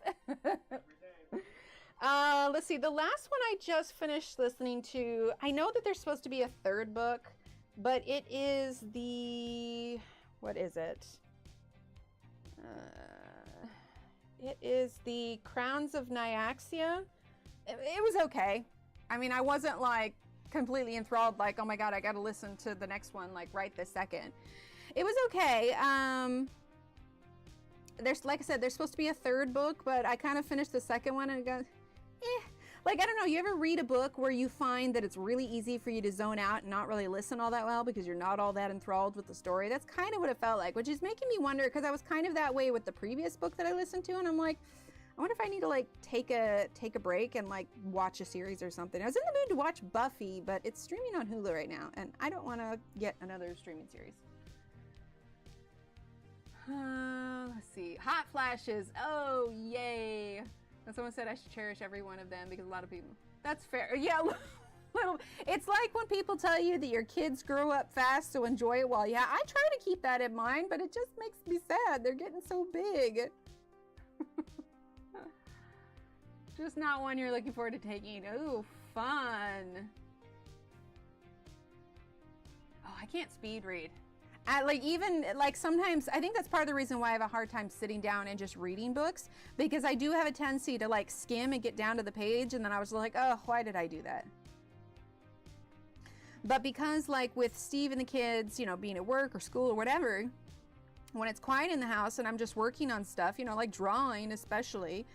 Let's see. The last one I just finished listening to, I know that there's supposed to be a third book, but it is the, what is it? It is the Crowns of Nyaxia. It was okay. I mean, I wasn't like completely enthralled, like, oh my God, I got to listen to the next one, like right this second. It was okay. There's, like I said, there's supposed to be a third book, but I kind of finished the second one and go, Like, I don't know, you ever read a book where you find that it's really easy for you to zone out and not really listen all that well because you're not all that enthralled with the story? That's kind of what it felt like, which is making me wonder, because I was kind of that way with the previous book that I listened to, and I'm like, I wonder if I need to like take a break and like watch a series or something. I was in the mood to watch Buffy, but it's streaming on Hulu right now, and I don't want to get another streaming series. Let's see. Hot flashes. Oh, yay. And someone said I should cherish every one of them because a lot of people. That's fair. Yeah, little. It's like when people tell you that your kids grow up fast, so enjoy it while you have. I try to keep that in mind, but it just makes me sad. They're getting so big. Just not one you're looking forward to taking. Ooh, fun. Oh, I can't speed read. Sometimes, I think that's part of the reason why I have a hard time sitting down and just reading books, because I do have a tendency to like skim and get down to the page, and then I was like, oh, why did I do that? But because like with Steve and the kids, you know, being at work or school or whatever, when it's quiet in the house and I'm just working on stuff, you know, like drawing especially,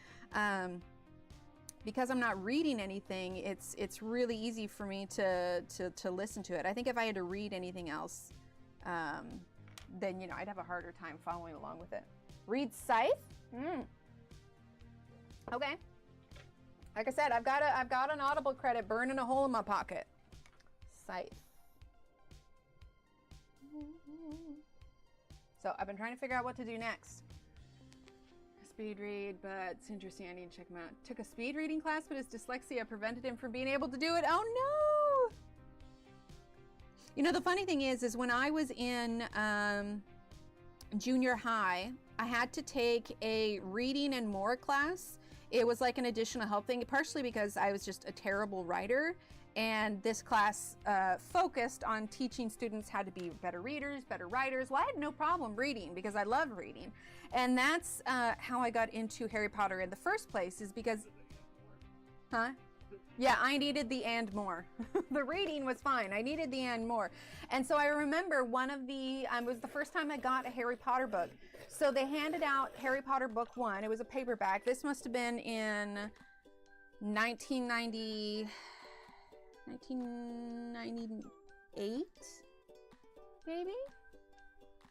because I'm not reading anything, it's really easy for me to listen to it. I think if I had to read anything else, then, you know, I'd have a harder time following along with it. Read Scythe? Okay. Like I said, I've got an Audible credit burning a hole in my pocket. Scythe. So I've been trying to figure out what to do next. Speed read, but it's interesting. I need to check him out. Took a speed reading class, but his dyslexia prevented him from being able to do it. Oh no! You know, the funny thing is when I was in junior high, I had to take a reading and more class. It was like an additional help thing, partially because I was just a terrible writer. And this class focused on teaching students how to be better readers, better writers. Well, I had no problem reading because I love reading. And that's how I got into Harry Potter in the first place, is because, yeah, I needed the and more. The reading was fine. I needed the and more. And so I remember one of the, it was the first time I got a Harry Potter book. So they handed out Harry Potter book 1. It was a paperback. This must have been in 1998, maybe?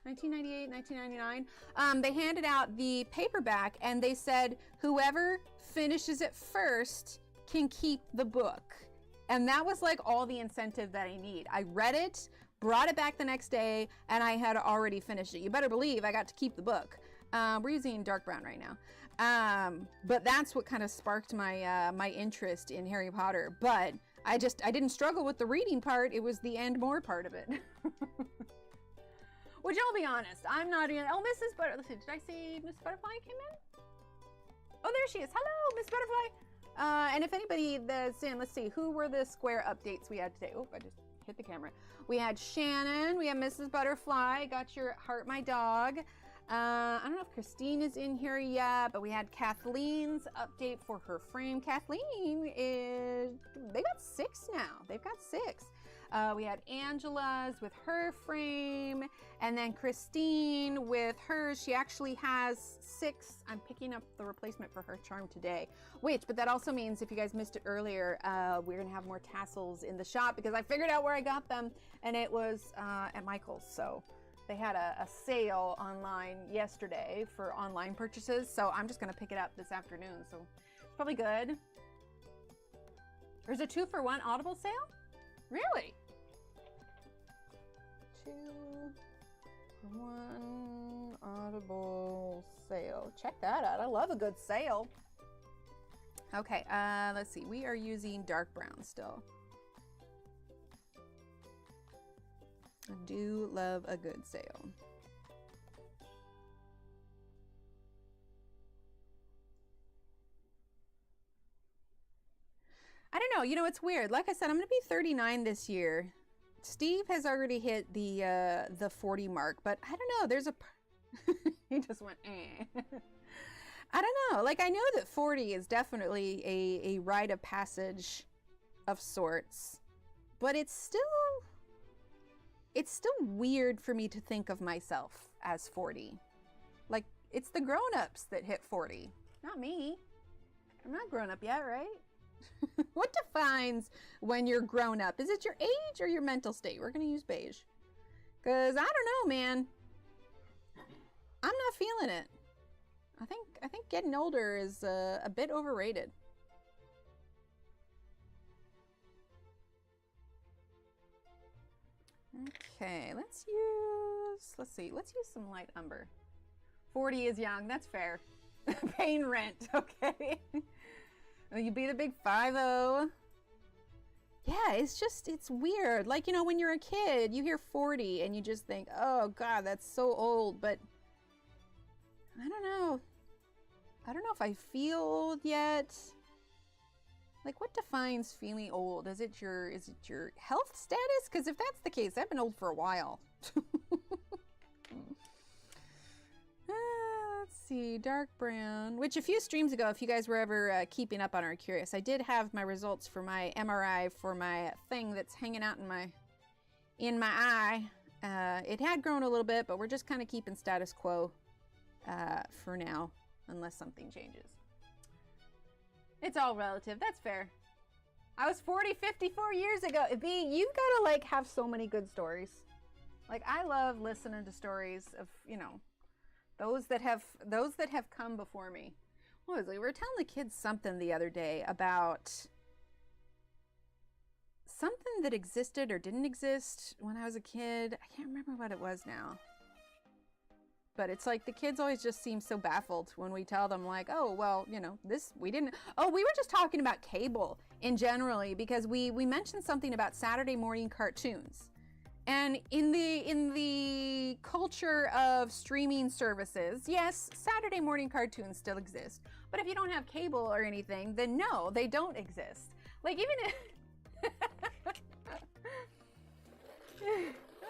1998, 1999. They handed out the paperback and they said, whoever finishes it first can keep the book. And that was like all the incentive that I need. I read it, brought it back the next day, and I had already finished it. You better believe I got to keep the book. We're using dark brown right now. But that's what kind of sparked my my interest in Harry Potter. But I didn't struggle with the reading part. It was the and more part of it. Which I'll be honest, I'm not in. Oh, Mrs. Butterfly. Did I see Miss Butterfly came in? Oh, there she is. Hello, Miss Butterfly. And if anybody that's in, let's see, who were the square updates we had today? Oh, I just hit the camera. We had Shannon. We had Mrs. Butterfly. Got your heart, my dog. I don't know if Christine is in here yet, but we had Kathleen's update for her frame. Kathleen is, they got 6 now. They've got 6. We had Angela's with her frame, and then Christine with hers. She actually has 6. I'm picking up the replacement for her charm today, but that also means if you guys missed it earlier, we're gonna have more tassels in the shop because I figured out where I got them, and it was at Michael's. So they had a sale online yesterday for online purchases, so I'm just gonna pick it up this afternoon. So it's probably good. There's a 2-for-1 Audible sale? Really? 2-for-1 Audible sale. Check that out. I love a good sale. Okay, let's see. We are using dark brown still. I do love a good sale. I don't know. You know, it's weird. Like I said, I'm going to be 39 this year. Steve has already hit the 40 mark, but I don't know. There's a he just went eh. I don't know. Like, I know that 40 is definitely a rite of passage of sorts, but it's still weird for me to think of myself as 40. Like, it's the grown-ups that hit 40, not me. I'm not grown up yet, right? What defines when you're grown up? Is it your age or your mental state? We're going to use beige. Because I don't know, man. I'm not feeling it. I think getting older is a bit overrated. Okay, let's use some light umber. 40 is young, that's fair. Paying rent, okay. You be the big 5-0. Yeah, it's weird. Like, you know, when you're a kid, you hear 40 and you just think, oh God, that's so old. But I don't know. I don't know if I feel old yet. Like, what defines feeling old? Is it your health status? Because if that's the case, I've been old for a while. Let's see, dark brown, which a few streams ago, if you guys were ever keeping up on or curious, I did have my results for my MRI for my thing that's hanging out in my eye. It had grown a little bit, but we're just kind of keeping status quo for now, unless something changes. It's all relative. That's fair. I was 40, 54 years ago. B, you gotta like have so many good stories. Like, I love listening to stories of, you know, those that have come before me. What was it? We were telling the kids something the other day about something that existed or didn't exist when I was a kid. I can't remember what it was now. But it's like the kids always just seem so baffled when we tell them, like, oh, well, you know, this, we didn't, oh, we were just talking about cable in generally, because we mentioned something about Saturday morning cartoons. And in the culture of streaming services, yes, Saturday morning cartoons still exist. But if you don't have cable or anything, then no, they don't exist. Like, even if...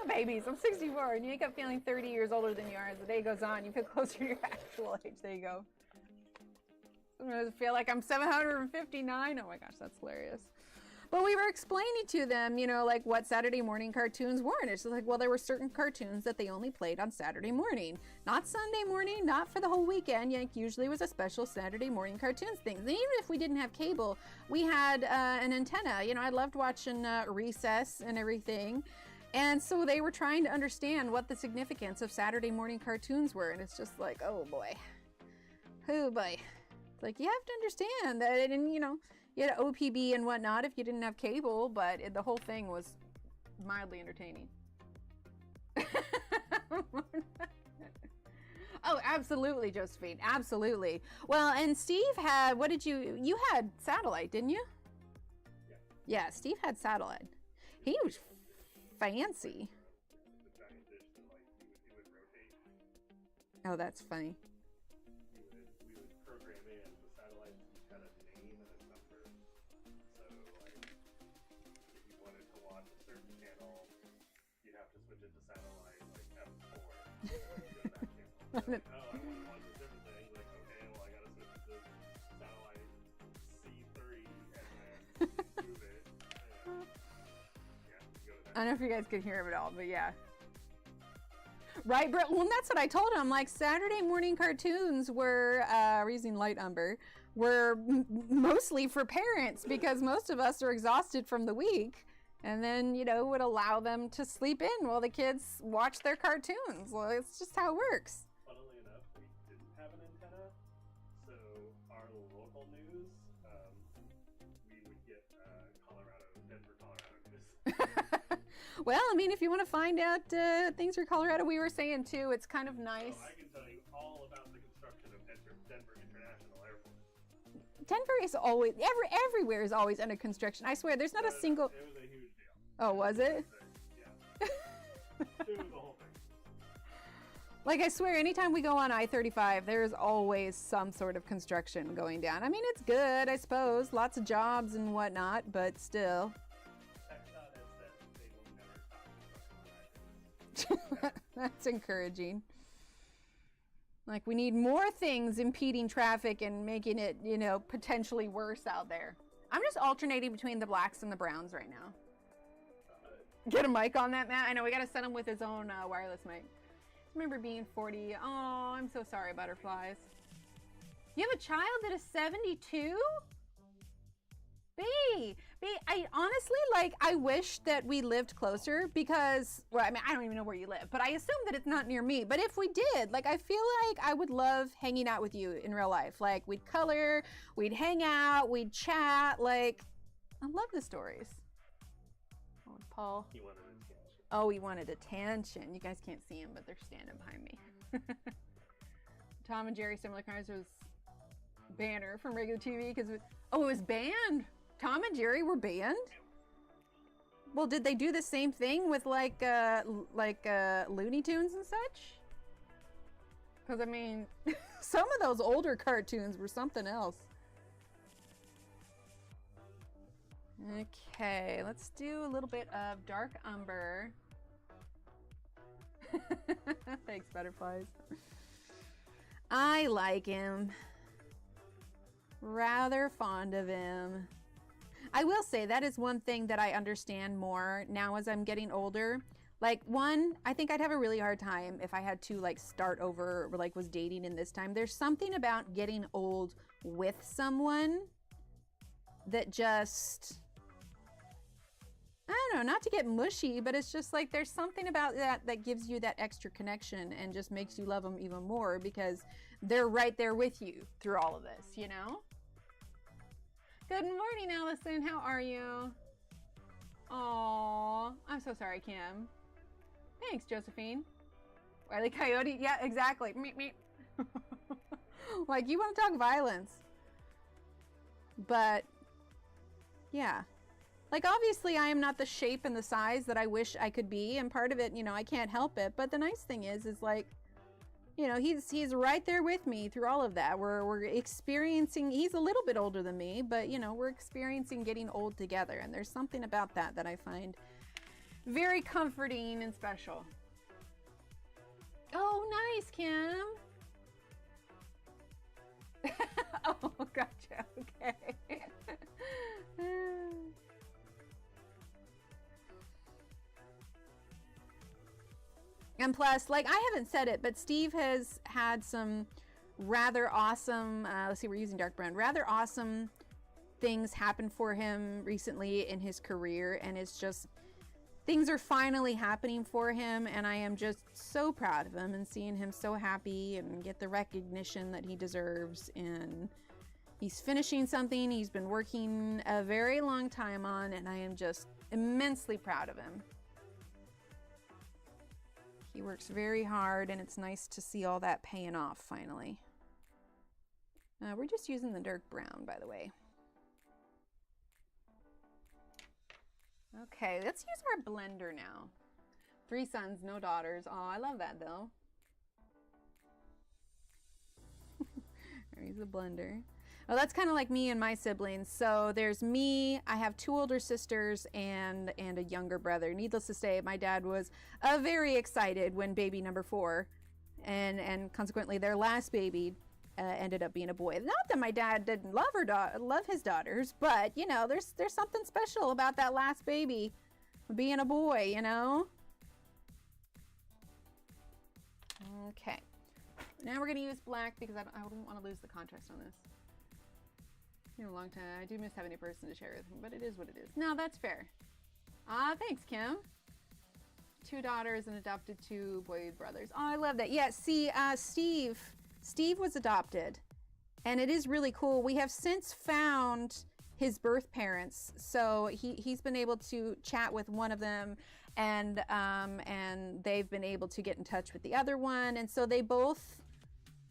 Oh, babies, I'm 64 and you wake up feeling 30 years older than you are as the day goes on. You feel closer to your actual age. There you go. Sometimes I feel like I'm 759. Oh my gosh, that's hilarious. But we were explaining to them, you know, like what Saturday morning cartoons were. And it's like, well, there were certain cartoons that they only played on Saturday morning. Not Sunday morning, not for the whole weekend. Like, usually was a special Saturday morning cartoons thing. And even if we didn't have cable, we had an antenna. You know, I loved watching Recess and everything. And so they were trying to understand what the significance of Saturday morning cartoons were. And it's just like, oh boy. Oh boy. It's like, you have to understand that, and you know, you had OPB and whatnot if you didn't have cable, but the whole thing was mildly entertaining. Oh, Absolutely, Josephine. Absolutely. Well, and Steve had, what did you had satellite, didn't you? Yeah. Yeah, Steve had satellite. He was fancy. The giant dish that like it would rotate. Oh, that's funny. We would program in the satellites each had a name and a number. So like if you wanted to watch a certain channel, you'd have to switch it to satellite like F4 to go to that channel. Like, oh, I want to watch this different thing. Like, okay, well I gotta switch it to satellite C3 and then move it. And, yeah, go to that. I don't know if you guys could hear him at all, but yeah. Right, bro. Well, that's what I told him. Like, Saturday morning cartoons were, we're using light umber, were mostly for parents because most of us are exhausted from the week, and then, you know, would allow them to sleep in while the kids watch their cartoons. Well, it's just how it works. Funnily enough, we didn't have an antenna, so our local news, we would get Denver, Colorado news. Well, I mean, if you want to find out things for Colorado, we were saying too, it's kind of nice. Oh, I can tell you all about the construction of Denver International Airport. Denver is always, everywhere is always under construction. I swear, there's not a single... It was a huge deal. Oh, was it? Yeah. It was the whole thing. Like, I swear, anytime we go on I-35, there's always some sort of construction going down. I mean, it's good, I suppose. Lots of jobs and whatnot, but still. TxDOT has said they will never stop construction. That's encouraging. Like, we need more things impeding traffic and making it, you know, potentially worse out there. I'm just alternating between the blacks and the browns right now. Get a mic on that, Matt? I know, we gotta set him with his own wireless mic. Remember being 40. Oh, I'm so sorry, butterflies. You have a child that is 72? B, I honestly, like, I wish that we lived closer because, well, I mean, I don't even know where you live, but I assume that it's not near me. But if we did, like, I feel like I would love hanging out with you in real life. Like, we'd color, we'd hang out, we'd chat. Like, I love the stories. Oh, Paul. He wanted attention. Oh, he wanted attention. You guys can't see him, but they're standing behind me. Tom and Jerry Similar Cars was banner from regular TV because, it was banned. Tom and Jerry were banned? Well, did they do the same thing with like Looney Tunes and such? Because, I mean, some of those older cartoons were something else. Okay, let's do a little bit of dark umber. Thanks, butterflies. I like him. Rather fond of him. I will say that is one thing that I understand more now as I'm getting older. Like, one, I think I'd have a really hard time if I had to, like, start over or, like, was dating in this time. There's something about getting old with someone that just, I don't know, not to get mushy, but it's just like there's something about that that gives you that extra connection and just makes you love them even more because they're right there with you through all of this, you know? Good morning, Allison. How are you? Aw, I'm so sorry, Kim. Thanks, Josephine. Wile E. Coyote. Yeah, exactly. Meep, meep. Like, you want to talk violence. But, yeah. Like, obviously, I am not the shape and the size that I wish I could be. And part of it, you know, I can't help it. But the nice thing is like, you know, he's right there with me through all of that. We're experiencing, he's a little bit older than me, but, you know, we're experiencing getting old together. And there's something about that that I find very comforting and special. Oh, nice, Kim. Oh, gotcha. Okay. And plus, like, I haven't said it, but Steve has had some rather awesome, let's see, we're using dark brown, rather awesome things happen for him recently in his career. And it's just, things are finally happening for him. And I am just so proud of him and seeing him so happy and get the recognition that he deserves. And he's finishing something he's been working a very long time on. And I am just immensely proud of him. He He works very hard, and it's nice to see all that paying off finally. We're just using the dark brown, by the way. Okay, let's use our blender now. 3 sons, no daughters. Oh, I love that though. There's the blender. Well, that's kind of like me and my siblings. So there's me, I have 2 older sisters and a younger brother. Needless to say, my dad was very excited when baby number 4 and consequently their last baby ended up being a boy. Not that my dad didn't love his daughters, but you know, there's something special about that last baby being a boy, you know? Okay. Now we're going to use black because I don't want to lose the contrast on this. In a long time, I do miss having a person to share with me, but it is what it is. No, that's fair. Ah, thanks, Kim. 2 daughters and adopted 2 boy brothers. Oh, I love that. Yeah, see, Steve was adopted, and it is really cool. We have since found his birth parents, so he's been able to chat with one of them, and they've been able to get in touch with the other one, and so they both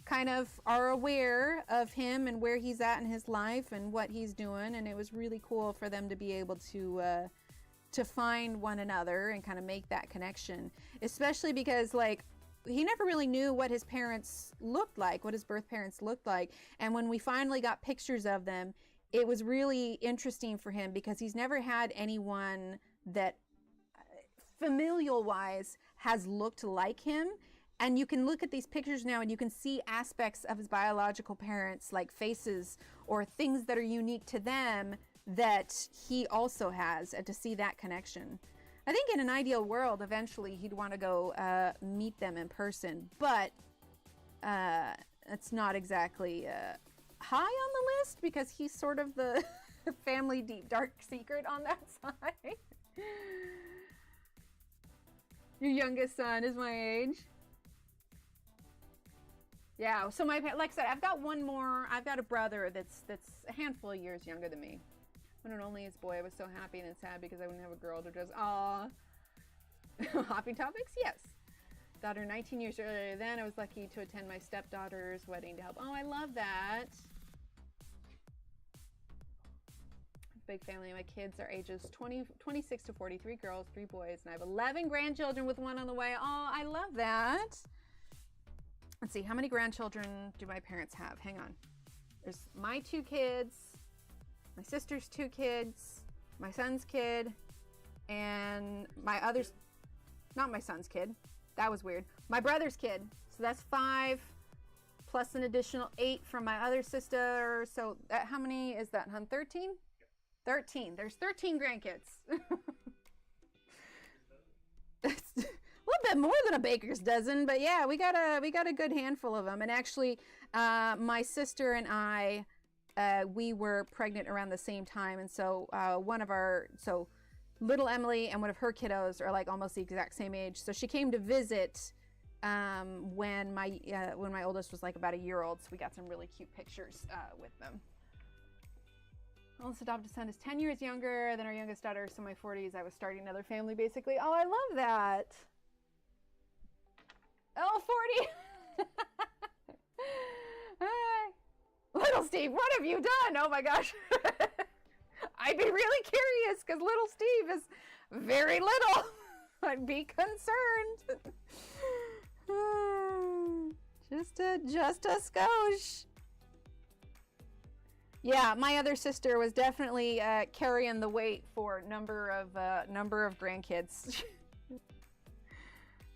kind of are aware of him and where he's at in his life and what he's doing, and it was really cool for them to be able to find one another and kind of make that connection, especially because like he never really knew what his parents looked like, what his birth parents looked like, and when we finally got pictures of them, it was really interesting for him because he's never had anyone that familial wise has looked like him. And you can look at these pictures now and you can see aspects of his biological parents, like faces or things that are unique to them that he also has, and to see that connection. I think in an ideal world, eventually he'd want to go meet them in person, but it's not exactly high on the list because he's sort of the family deep dark secret on that side. Your youngest son is my age. Yeah, so like I said, I've got one more. I've got a brother that's a handful of years younger than me. When and only his boy, I was so happy and then sad because I wouldn't have a girl to just, aw. Hopping topics? Yes. Daughter 19 years earlier than I was lucky to attend my stepdaughter's wedding to help. Oh, I love that. Big family. My kids are ages 26 to 43, girls, 3 boys, and I have 11 grandchildren with 1 on the way. Oh, I love that. Let's see, how many grandchildren do my parents have? Hang on. There's my 2 kids, my sister's 2 kids, my son's kid, and my other's, not my son's kid. That was weird. My brother's kid. So that's 5 plus an additional 8 from my other sister. So that, how many is that, hun? 13? 13. There's 13 grandkids. That's a little bit more than a baker's dozen, but yeah, we got a good handful of them. And actually, my sister and I, we were pregnant around the same time, and so so little Emily and one of her kiddos are like almost the exact same age. So she came to visit when my oldest was like about a year old. So we got some really cute pictures with them. Oldest adopted son is 10 years younger than our youngest daughter, so in my 40s I was starting another family basically. Oh, I love that. Oh, 40. Hi. Little Steve, what have you done? Oh my gosh. I'd be really curious because little Steve is very little. I'd be concerned. Just a skosh. Yeah, my other sister was definitely carrying the weight for number of grandkids.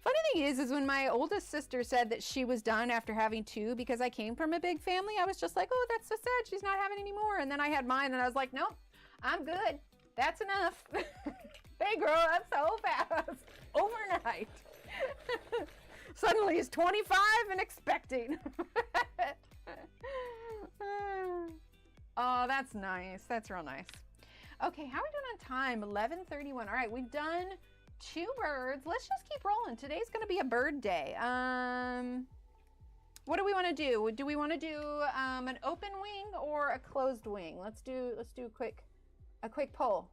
Funny thing is when my oldest sister said that she was done after having 2 because I came from a big family, I was just like, oh, that's so sad. She's not having any more. And then I had mine and I was like, nope, I'm good. That's enough. They grow up so fast overnight. Suddenly he's 25 and expecting. Oh, that's nice. That's real nice. Okay, how are we doing on time? 11:31. All right, we've done 2 birds. Let's just keep rolling. Today's going to be a bird day. What do we want to do? Do we want to do an open wing or a closed wing? Let's do a quick poll.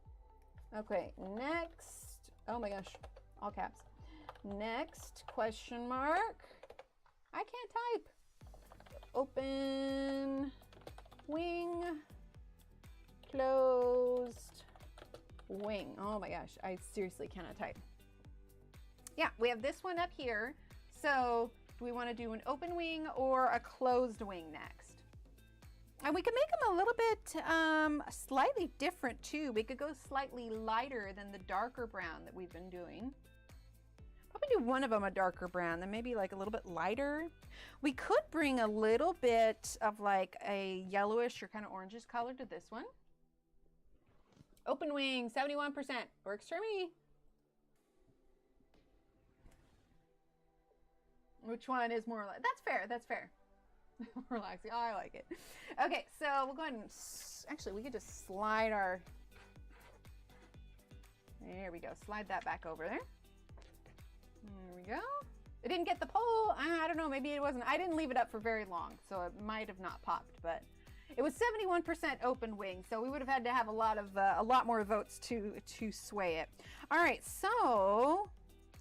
Okay, next. Oh my gosh, all caps. Next, question mark. I can't type. Open wing, closed wing. Oh my gosh, I seriously cannot type. Yeah, we have this one up here. So do we want to do an open wing or a closed wing next? And we could make them a little bit slightly different too. We could go slightly lighter than the darker brown that we've been doing. Probably do one of them a darker brown, then maybe like a little bit lighter. We could bring a little bit of like a yellowish or kind of orangish color to this one. Open wing, 71%. Works for me. Which one is more like, that's fair, that's fair. Relaxing, oh, I like it. Okay, so we'll go ahead and, actually we could just slide our, there we go, slide that back over there. There we go. It didn't get the pole. I don't know, maybe it wasn't. I didn't leave it up for very long, so it might have not popped, but it was 71% open wing, so we would have had to have a lot more votes to sway it. All right, so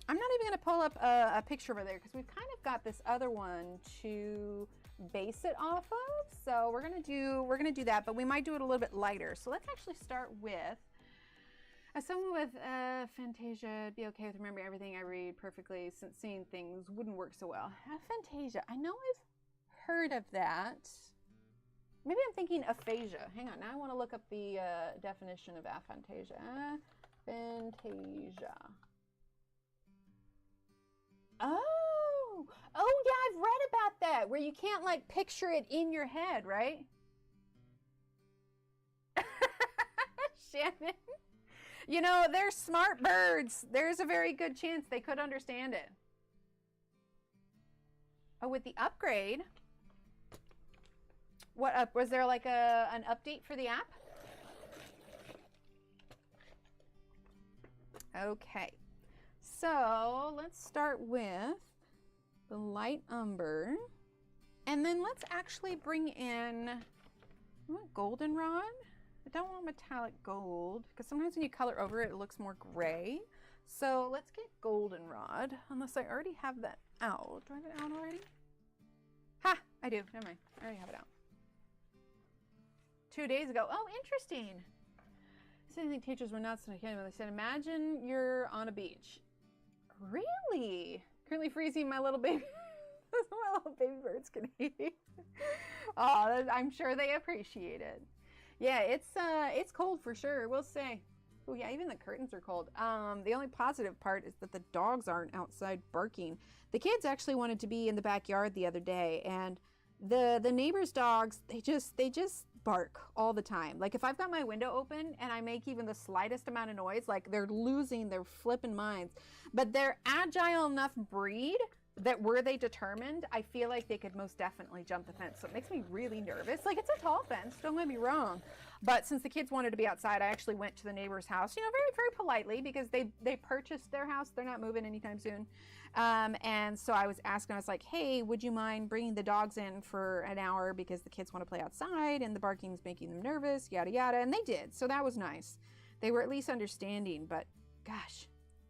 I'm not even gonna pull up a picture over there because we've kind of got this other one to base it off of. So we're gonna do that, but we might do it a little bit lighter. So let's actually start with, as someone with aphantasia, be okay with remembering everything I read perfectly since seeing things wouldn't work so well. Aphantasia, I know I've heard of that. Maybe I'm thinking aphasia. Hang on, now I want to look up the definition of aphantasia. Aphantasia. Oh, yeah, I've read about that, where you can't like picture it in your head, right? Shannon. You know, they're smart birds. There's a very good chance they could understand it. Oh, with the upgrade, what up? Was there like an update for the app? Okay, so let's start with the light umber, and then let's actually bring in, I want goldenrod. I don't want metallic gold, because sometimes when you color over it, it looks more gray. So let's get goldenrod, unless I already have that out. Do I have it out already? Ha! I do. Never mind. I already have it out. 2 days ago. Oh, interesting. I think teachers were nuts when they said, imagine you're on a beach. Really? Currently freezing my little baby. My little baby birds can eat. Oh, I'm sure they appreciate it. Yeah, it's cold for sure, we'll say. Oh yeah, even the curtains are cold. The only positive part is that the dogs aren't outside barking. The kids actually wanted to be in the backyard the other day, and the neighbors' dogs, they just bark all the time. Like if I've got my window open and I make even the slightest amount of noise, like they're losing their flipping minds. But they're agile enough breed that were they determined, I feel like they could most definitely jump the fence. So it makes me really nervous. Like it's a tall fence, don't get me wrong. But since the kids wanted to be outside, I actually went to the neighbor's house, you know, very, very politely, because they purchased their house. They're not moving anytime soon. And so I was asking, I was like, hey, would you mind bringing the dogs in for an hour because the kids want to play outside and the barking's making them nervous, yada, yada. And they did. So that was nice. They were at least understanding, but gosh,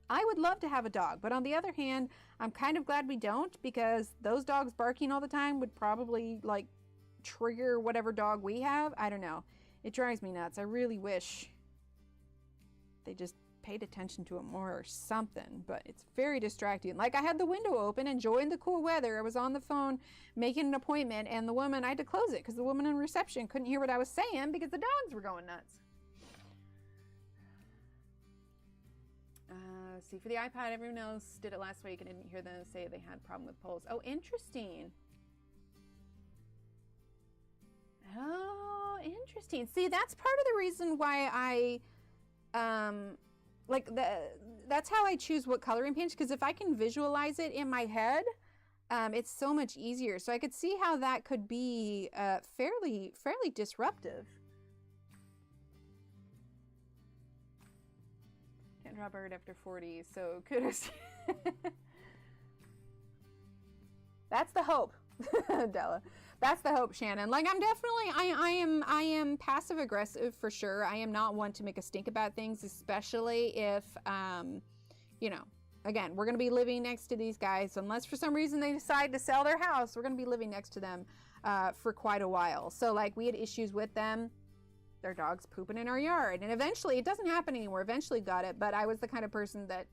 I would love to have a dog. But on the other hand, I'm kind of glad we don't, because those dogs barking all the time would probably like trigger whatever dog we have. I don't know. It drives me nuts. I really wish they just paid attention to it more or something, but it's very distracting. Like I had the window open, enjoying the cool weather. I was on the phone making an appointment, and the woman, I had to close it because the woman in reception couldn't hear what I was saying because the dogs were going nuts. See, for the iPad, everyone else did it last week and I didn't hear them say they had a problem with polls. Oh, interesting. Oh, interesting. See, that's part of the reason why I, that's how I choose what coloring paints, because if I can visualize it in my head, it's so much easier. So I could see how that could be fairly disruptive. Can't draw a bird after 40, so kudos. That's the hope, Della. That's the hope, Shannon. Like I'm definitely, I am passive aggressive for sure. I am not one to make a stink about things, especially if, you know, again, we're going to be living next to these guys. Unless for some reason they decide to sell their house, we're going to be living next to them for quite a while. So like we had issues with them, their dogs pooping in our yard. And eventually, it doesn't happen anymore. Eventually got it. But I was the kind of person that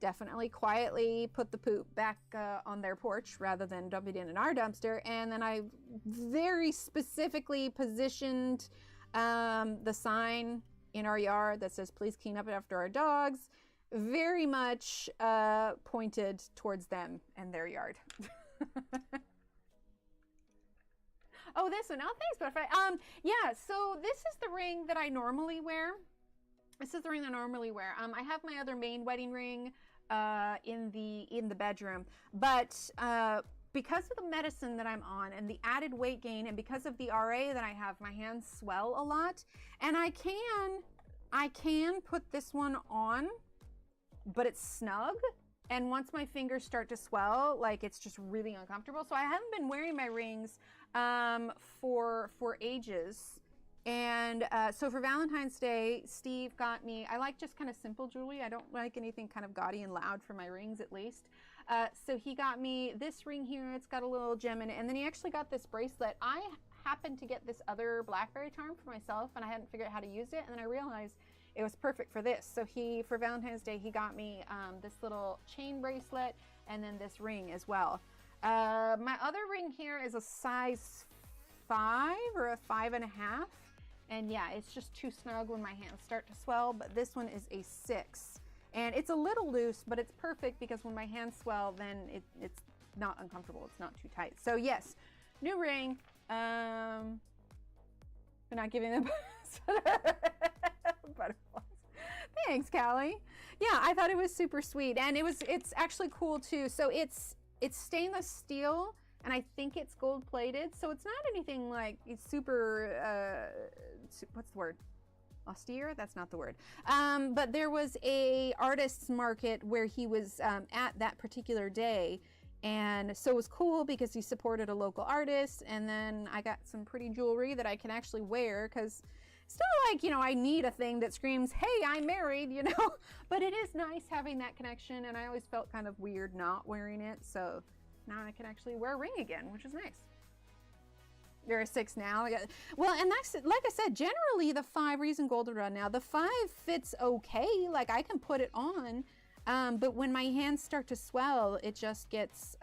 definitely quietly put the poop back on their porch rather than dump it in our dumpster. And then I very specifically positioned the sign in our yard that says, please clean up after our dogs, very much pointed towards them and their yard. Oh, this one. Oh, thanks, Butterfly. Yeah, so this is the ring that I normally wear. This is the ring that I normally wear. I have my other main wedding ring in the bedroom, but because of the medicine that I'm on and the added weight gain, and because of the RA that I have, my hands swell a lot, and I can put this one on, but it's snug. And once my fingers start to swell, like it's just really uncomfortable. So I haven't been wearing my rings for ages. And so for Valentine's Day, Steve got me, I like just kind of simple jewelry. I don't like anything kind of gaudy and loud for my rings, at least. So he got me this ring here. It's got a little gem in it. And then he actually got this bracelet. I happened to get this other blackberry charm for myself, and I hadn't figured out how to use it. And then I realized it was perfect for this. So for Valentine's Day, he got me this little chain bracelet and then this ring as well. My other ring here is a size 5 or a 5.5. And yeah, it's just too snug when my hands start to swell, but this one is a 6. And it's a little loose, but it's perfect because when my hands swell, then it's not uncomfortable. It's not too tight. So yes, new ring. We're not giving them butterflies. Thanks, Callie. Yeah, I thought it was super sweet, and it's actually cool too. So it's stainless steel, and I think it's gold plated. So it's not anything like it's super what's the word? Austere? That's not the word. But there was a artist's market where he was at that particular day. And so it was cool because he supported a local artist, and then I got some pretty jewelry that I can actually wear, because it's not like, you know, I need a thing that screams, hey, I'm married, you know, but it is nice having that connection, and I always felt kind of weird not wearing it, so now I can actually wear a ring again, which is nice. You're a 6 now. Well, and that's, like I said, generally the 5 reason goldenrod now. The 5 fits okay, like I can put it on. But when my hands start to swell, it just gets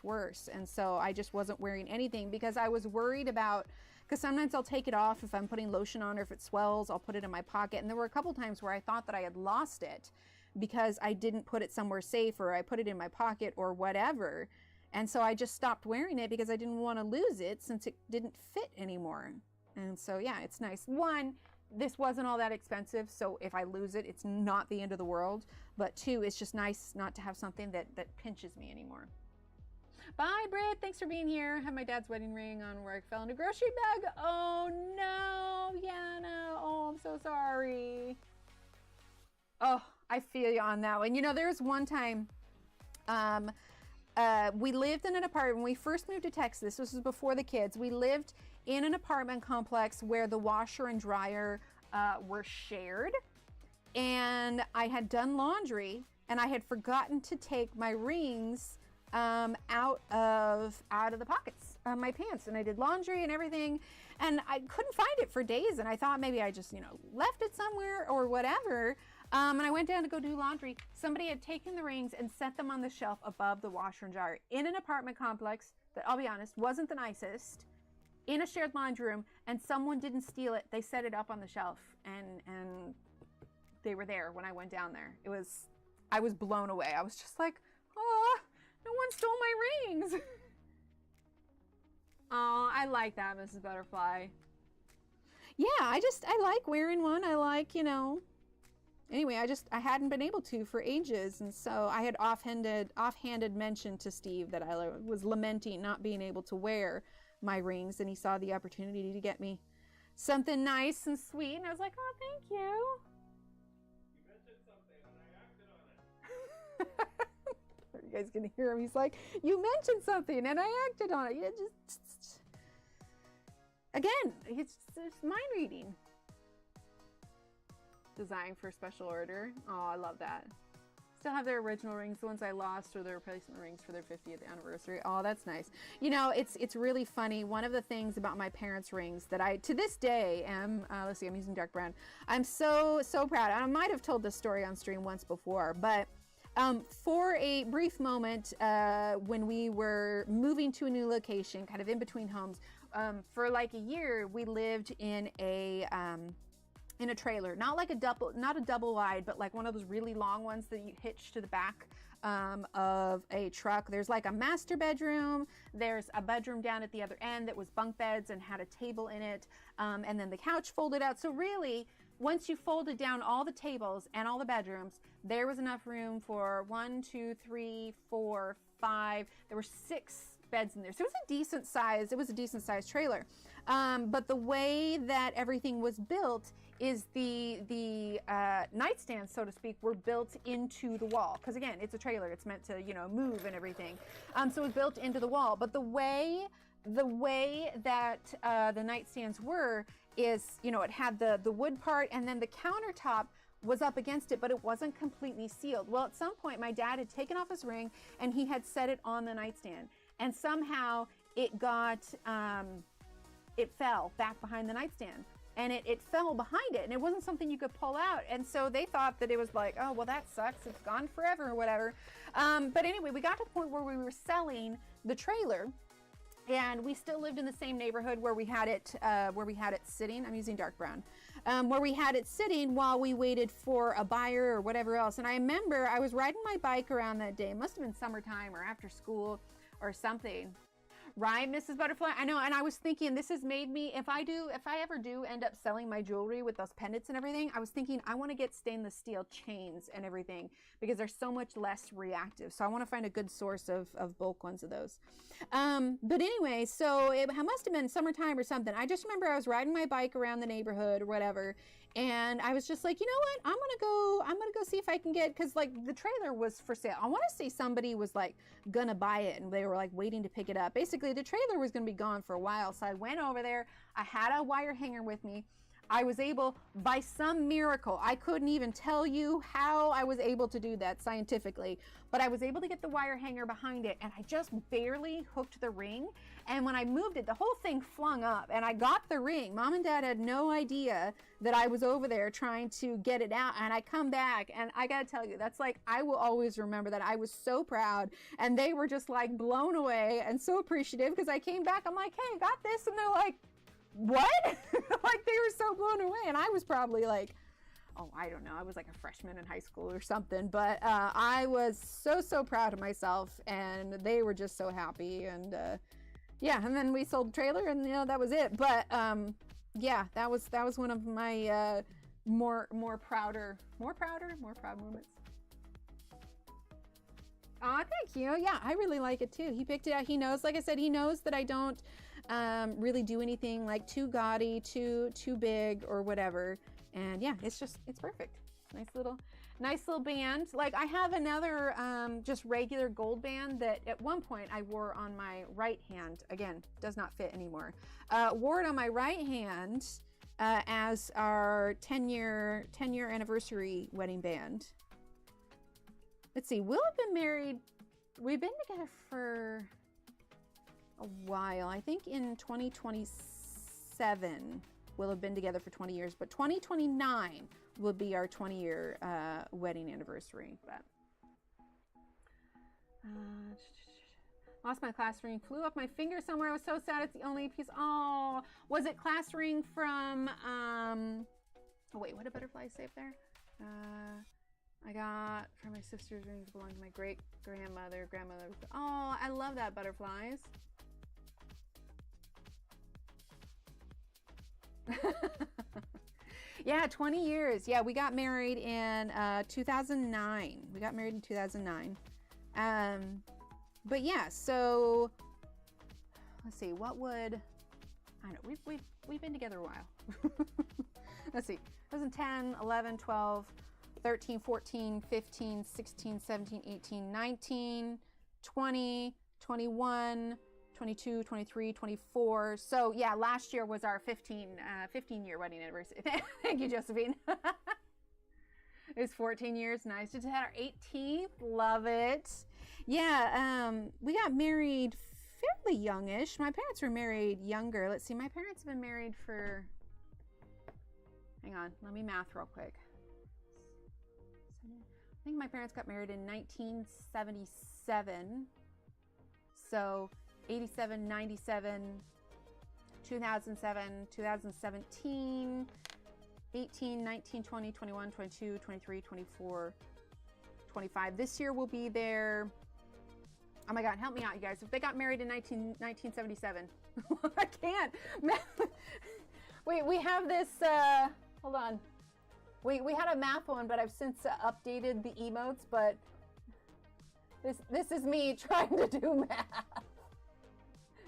worse. And so I just wasn't wearing anything because I was worried about, because sometimes I'll take it off if I'm putting lotion on, or if it swells, I'll put it in my pocket. And there were a couple times where I thought that I had lost it because I didn't put it somewhere safe, or I put it in my pocket or whatever. And so I just stopped wearing it because I didn't want to lose it since it didn't fit anymore. And so, yeah, it's nice. One, this wasn't all that expensive, so if I lose it, it's not the end of the world. But 2, it's just nice not to have something that pinches me anymore. Bye, Britt. Thanks for being here. I have my dad's wedding ring on where I fell in a grocery bag. Oh, no, Yana. Oh, I'm so sorry. Oh, I feel you on that one. You know, there's one time we lived in an apartment. When we first moved to Texas, this was before the kids, we lived in an apartment complex where the washer and dryer were shared. And I had done laundry, and I had forgotten to take my rings out of the pockets of my pants. And I did laundry and everything, and I couldn't find it for days. And I thought maybe I just, you know, left it somewhere or whatever. And I went down to go do laundry. Somebody had taken the rings and set them on the shelf above the washer and dryer in an apartment complex that, I'll be honest, wasn't the nicest, in a shared laundry room, and someone didn't steal it. They set it up on the shelf, and they were there when I went down there. I was blown away. I was just like, oh, no one stole my rings. Oh, I like that, Mrs. Butterfly. Yeah, I like wearing one. I like, you know, anyway, I hadn't been able to for ages. And so I had offhanded mentioned to Steve that I was lamenting not being able to wear my rings, and he saw the opportunity to get me something nice and sweet. And I was like, oh, thank you. You mentioned something and I acted on it. Are you guys gonna hear him? He's like, you mentioned something and I acted on it. You just, again, it's mind reading. Design for special order. Oh, I love that. Still have their original rings, the ones I lost, or the replacement rings for their 50th anniversary. Oh, that's nice. You know, it's really funny. One of the things about my parents' rings that I, to this day, am, let's see, I'm using dark brown. I'm so proud. I might have told this story on stream once before, but for a brief moment, when we were moving to a new location, kind of in between homes, for like a year, we lived in a trailer, not like a double wide, but like one of those really long ones that you hitch to the back of a truck. There's like a master bedroom. There's a bedroom down at the other end that was bunk beds and had a table in it. And then the couch folded out. So really, once you folded down all the tables and all the bedrooms, there was enough room for 1, 2, 3, 4, 5. There were 6 beds in there. So it was a decent size trailer. But the way that everything was built is the nightstands, so to speak, were built into the wall. Because again, it's a trailer. It's meant to, you know, move and everything. So it was built into the wall. But the way that the nightstands were is, you know, it had the wood part, and then the countertop was up against it, but it wasn't completely sealed. Well, at some point, my dad had taken off his ring and he had set it on the nightstand. And somehow it got, it fell back behind the nightstand. And it fell behind it, and it wasn't something you could pull out. And so they thought that it was like, oh, well, that sucks. It's gone forever or whatever. But anyway, we got to the point where we were selling the trailer, and we still lived in the same neighborhood where we had it sitting. I'm using dark brown. Where we had it sitting while we waited for a buyer or whatever else. And I remember I was riding my bike around that day. It must have been summertime or after school or something. Right, Mrs. Butterfly? I know, and I was thinking this has made me, if I ever do end up selling my jewelry with those pendants and everything, I was thinking I want to get stainless steel chains and everything because they're so much less reactive. So I want to find a good source of bulk ones of those. But anyway, so it must have been summertime or something. I just remember I was riding my bike around the neighborhood or whatever, and I was just like, you know what? I'm gonna go see if I can get, because like the trailer was for sale. I want to say somebody was like gonna buy it and they were like waiting to pick it up. Basically, the trailer was gonna be gone for a while, so I went over there. I had a wire hanger with me. I was able, by some miracle, I couldn't even tell you how I was able to do that scientifically, but I was able to get the wire hanger behind it, and I just barely hooked the ring. And when I moved it, the whole thing flung up, and I got the ring. Mom and Dad had no idea that I was over there trying to get it out, and I come back, and I gotta tell you, that's like, I will always remember that. I was so proud, and they were just like blown away and so appreciative, because I came back, I'm like, hey, I got this, and they're like, what? Like they were so blown away, and I was probably like, oh, I don't know, I was like a freshman in high school or something, but I was so proud of myself, and they were just so happy. And yeah, and then we sold the trailer, and you know, that was it. But yeah, that was one of my more proud moments. Oh, thank you. Yeah, I really like it too. He picked it out. He knows, like I said, he knows that I don't really do anything like too gaudy, too big or whatever. And yeah, it's perfect. Nice little band. Like I have another just regular gold band that at one point I wore on my right hand. Again, does not fit anymore. Wore it on my right hand as our 10-year anniversary wedding band. Let's see, we've been together for a while. I think in 2027 we'll have been together for 20 years, but 2029 will be our 20-year wedding anniversary. But lost my class ring, flew off my finger somewhere. I was so sad. It's the only piece. Oh, was it class ring from oh wait, what did butterfly say up there? I got from my sister's rings belong to my grandmother. Oh, I love that, butterflies. Yeah, 20 years. Yeah, we got married in 2009. But yeah, so let's see, what would, I don't know, we've been together a while. Let's see, 2010, 11, 12, 13, 14, 15, 16, 17, 18, 19, 20, 21, 22, 23, 24. So yeah, last year was our 15-year wedding anniversary. Thank you, Josephine. It was 14 years. Nice. Just had our 18th. Love it. Yeah, we got married fairly youngish. My parents were married younger. Let's see. My parents have been married for, hang on, let me math real quick. I think my parents got married in 1977. So 87, 97, 2007, 2017, 18, 19, 20, 21, 22, 23, 24, 25. This year will be their, oh my God, help me out, you guys. If they got married in 1977, I can't. Wait, we have this, hold on. We had a math one, but I've since updated the emotes, but this is me trying to do math.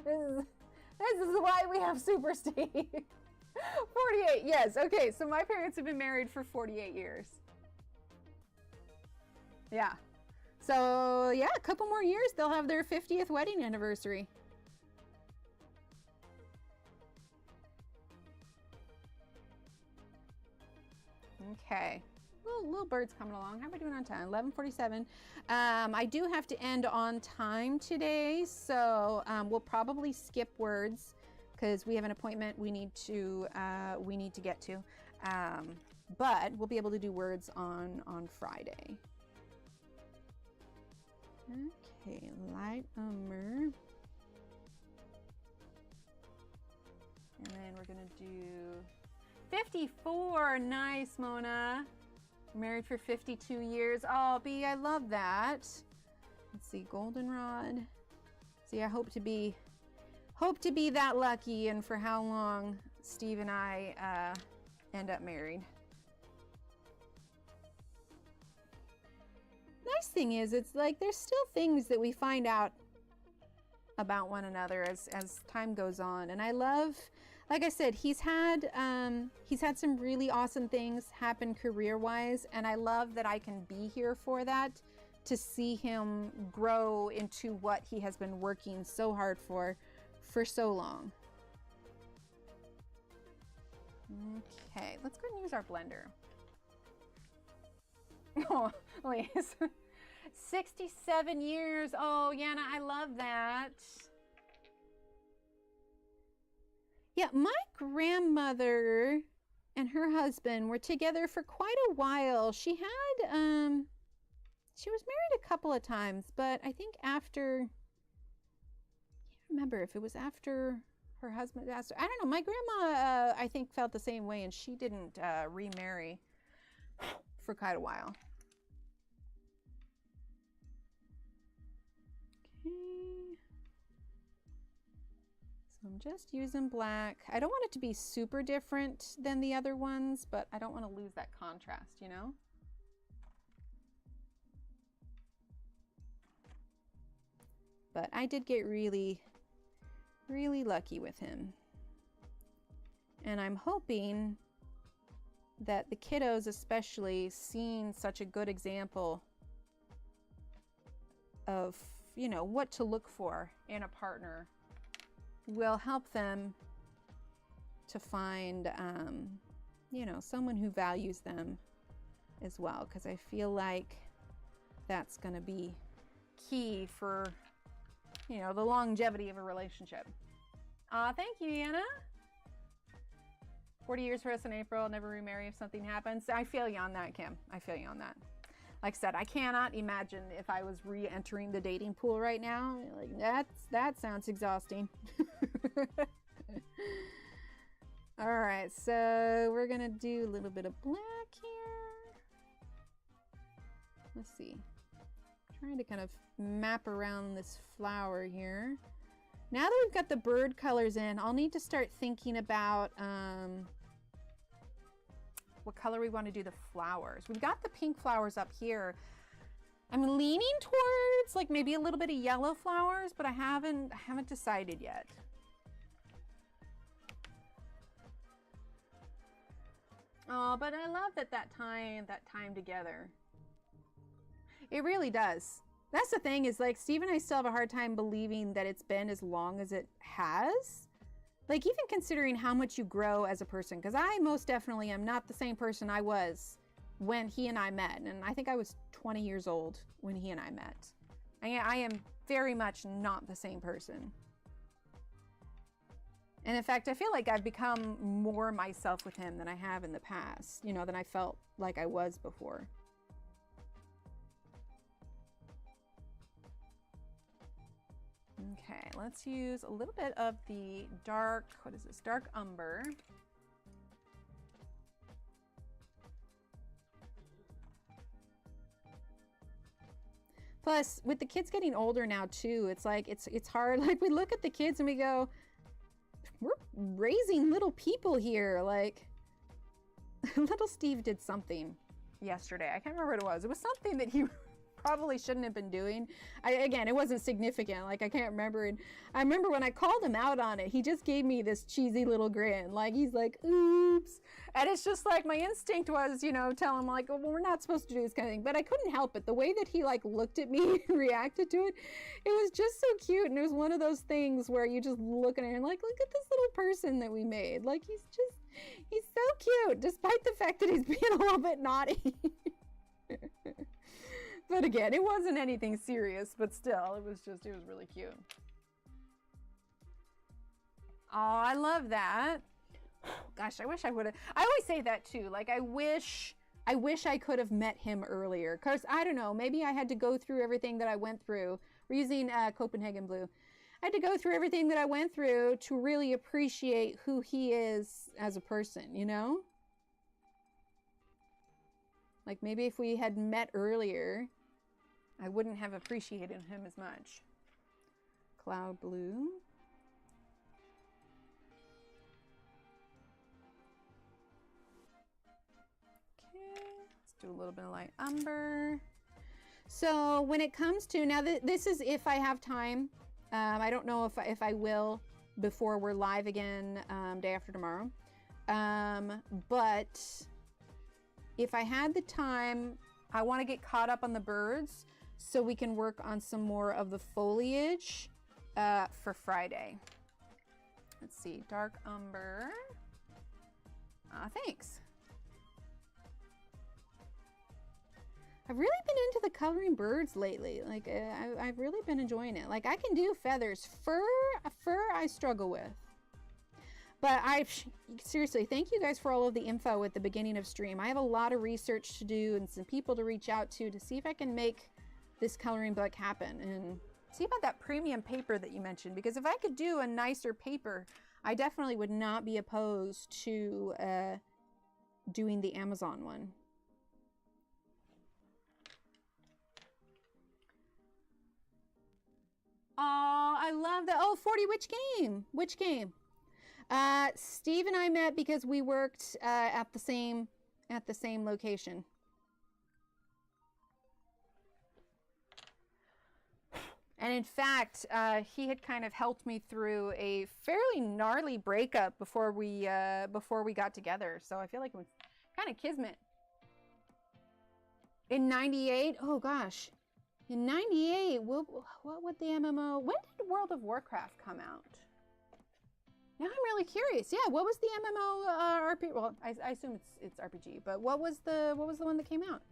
This is why we have Super Steve. 48, yes, okay, so my parents have been married for 48 years. Yeah, so yeah, a couple more years, they'll have their 50th wedding anniversary. Okay, little birds coming along. How are we doing on time? 11:47. I do have to end on time today, so we'll probably skip words because we have an appointment we need to get to. But we'll be able to do words on Friday. Okay, light armor. And then we're gonna do 54. Nice, Mona. Married for 52 years. Oh, B, I love that. Let's see, goldenrod. See, I hope to be that lucky, and for how long Steve and I end up married. Nice thing is, it's like there's still things that we find out about one another as time goes on, and I love. Like I said, he's had some really awesome things happen career-wise, and I love that I can be here for that, to see him grow into what he has been working so hard for so long. Okay, let's go ahead and use our blender. Oh, wait, 67 years. Oh, Yana, I love that. Yeah, my grandmother and her husband were together for quite a while. She was married a couple of times, but I think after, I can't remember if it was after her husband passed. I don't know. My grandma, I think, felt the same way, and she didn't remarry for quite a while. Okay. So I'm just using black. I don't want it to be super different than the other ones, but I don't want to lose that contrast, you know? But I did get really, really lucky with him. And I'm hoping that the kiddos, especially, seeing such a good example of, you know, what to look for in a partner will help them to find, you know, someone who values them as well, because I feel like that's going to be key for, you know, the longevity of a relationship. Thank you, Anna. 40 years for us in April, never remarry if something happens. I feel you on that, Kim. I feel you on that. Like I said, I cannot imagine if I was re-entering the dating pool right now. Like that sounds exhausting. All right, so we're gonna do a little bit of black here. Let's see. Trying to kind of map around this flower here. Now that we've got the bird colors in, I'll need to start thinking about what color we want to do the flowers. We've got the pink flowers up here. I'm leaning towards like maybe a little bit of yellow flowers, but I haven't decided yet. Oh, but I love that time together. It really does. That's the thing, is like Steve and I still have a hard time believing that it's been as long as it has. Like, even considering how much you grow as a person, because I most definitely am not the same person I was when he and I met. And I think I was 20 years old when he and I met. I am very much not the same person. And in fact, I feel like I've become more myself with him than I have in the past, you know, than I felt like I was before. Okay, let's use a little bit of the dark, what is this? Dark umber. Plus, with the kids getting older now too, it's like, it's hard. Like, we look at the kids and we go, we're raising little people here. Like, little Steve did something yesterday. I can't remember what it was. It was something that he probably shouldn't have been doing. Again, it wasn't significant. Like, I can't remember. And I remember when I called him out on it, he just gave me this cheesy little grin. Like, he's like, oops. And it's just like, my instinct was, you know, tell him like, well, we're not supposed to do this kind of thing. But I couldn't help it. The way that he like looked at me and reacted to it, it was just so cute. And it was one of those things where you just look at him and like, look at this little person that we made. Like, he's so cute, despite the fact that he's being a little bit naughty. But again, it wasn't anything serious, but still, it was really cute. Oh, I love that. Gosh, I wish I would have. I always say that too. Like, I wish I could have met him earlier. Because, I don't know, maybe I had to go through everything that I went through. We're using Copenhagen Blue. I had to go through everything that I went through to really appreciate who he is as a person, you know? Like, maybe if we had met earlier, I wouldn't have appreciated him as much. Cloud blue. Okay, let's do a little bit of light umber. So when it comes to, now this is if I have time. I don't know if I will before we're live again day after tomorrow. But if I had the time, I want to get caught up on the birds so we can work on some more of the foliage for Friday. Let's see, dark umber. Thanks. I've really been into the coloring birds lately. Like, I've really been enjoying it. Like, I can do feathers. Fur I struggle with. But seriously, thank you guys for all of the info at the beginning of stream. I have a lot of research to do and some people to reach out to see if I can make this coloring book happen. And see about that premium paper that you mentioned, because if I could do a nicer paper, I definitely would not be opposed to doing the Amazon one. Oh, I love that. Oh, 40, which game? Which game? Steve and I met because we worked at the same location. And in fact, he had kind of helped me through a fairly gnarly breakup before we got together. So I feel like it was kind of kismet. In '98, oh gosh. In '98, what would the MMO, when did World of Warcraft come out? Now I'm really curious. Yeah, what was the MMO RPG? Well, I assume it's RPG, but what was the one that came out?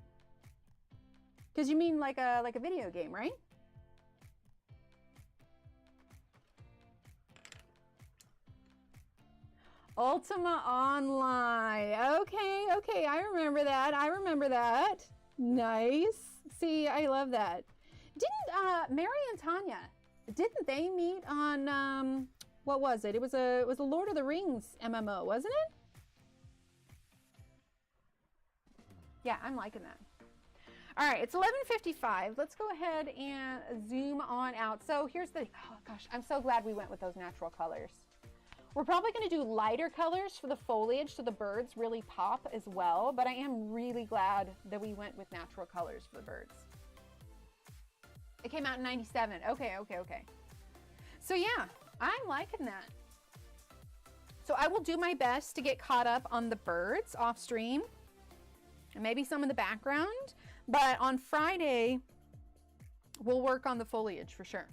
Because you mean like a video game, right? Ultima Online. Okay, I remember that. Nice. See, I love that. Didn't Mary and Tanya, didn't they meet on what was it? It was a Lord of the Rings MMO, wasn't it? Yeah, I'm liking that. All right, it's 11:55. Let's go ahead and zoom on out. So here's the, oh gosh, I'm so glad we went with those natural colors. We're probably going to do lighter colors for the foliage so the birds really pop as well, but I am really glad that we went with natural colors for the birds. It came out in '97. Okay. So yeah, I'm liking that. So I will do my best to get caught up on the birds off stream and maybe some in the background, but on Friday, we'll work on the foliage for sure.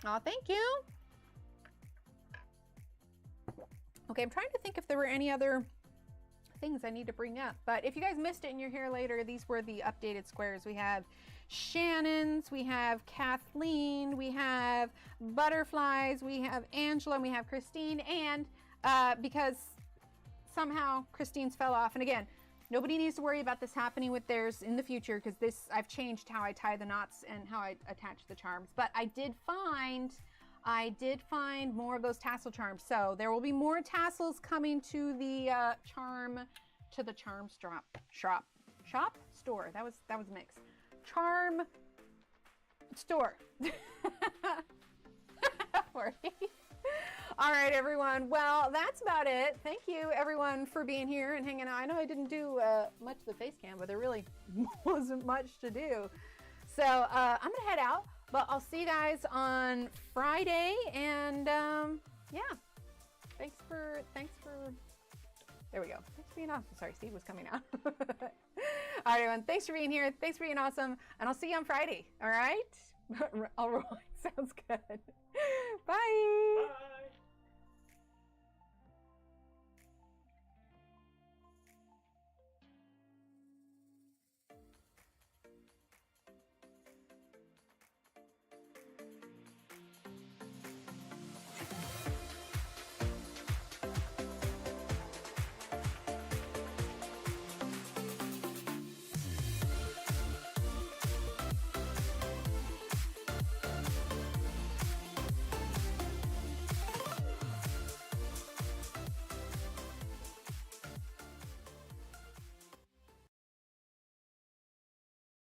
Oh, thank you. Okay, I'm trying to think if there were any other things I need to bring up. But if you guys missed it and you're here later, these were the updated squares. We have Shannon's, we have Kathleen, we have Butterflies, we have Angela, and we have Christine. And because somehow Christine's fell off, and again, nobody needs to worry about this happening with theirs in the future, because this, I've changed how I tie the knots and how I attach the charms. But I did find more of those tassel charms. So there will be more tassels coming to the charm store. That was a mix. Charm store. All right, everyone. Well, that's about it. Thank you, everyone, for being here and hanging out. I know I didn't do much of the face cam, but there really wasn't much to do. So I'm gonna head out, but I'll see you guys on Friday. And yeah, thanks for. There we go. Thanks for being awesome. Sorry, Steve was coming out. All right, everyone. Thanks for being here. Thanks for being awesome, and I'll see you on Friday. All right. All right. Sounds good. Bye. Bye.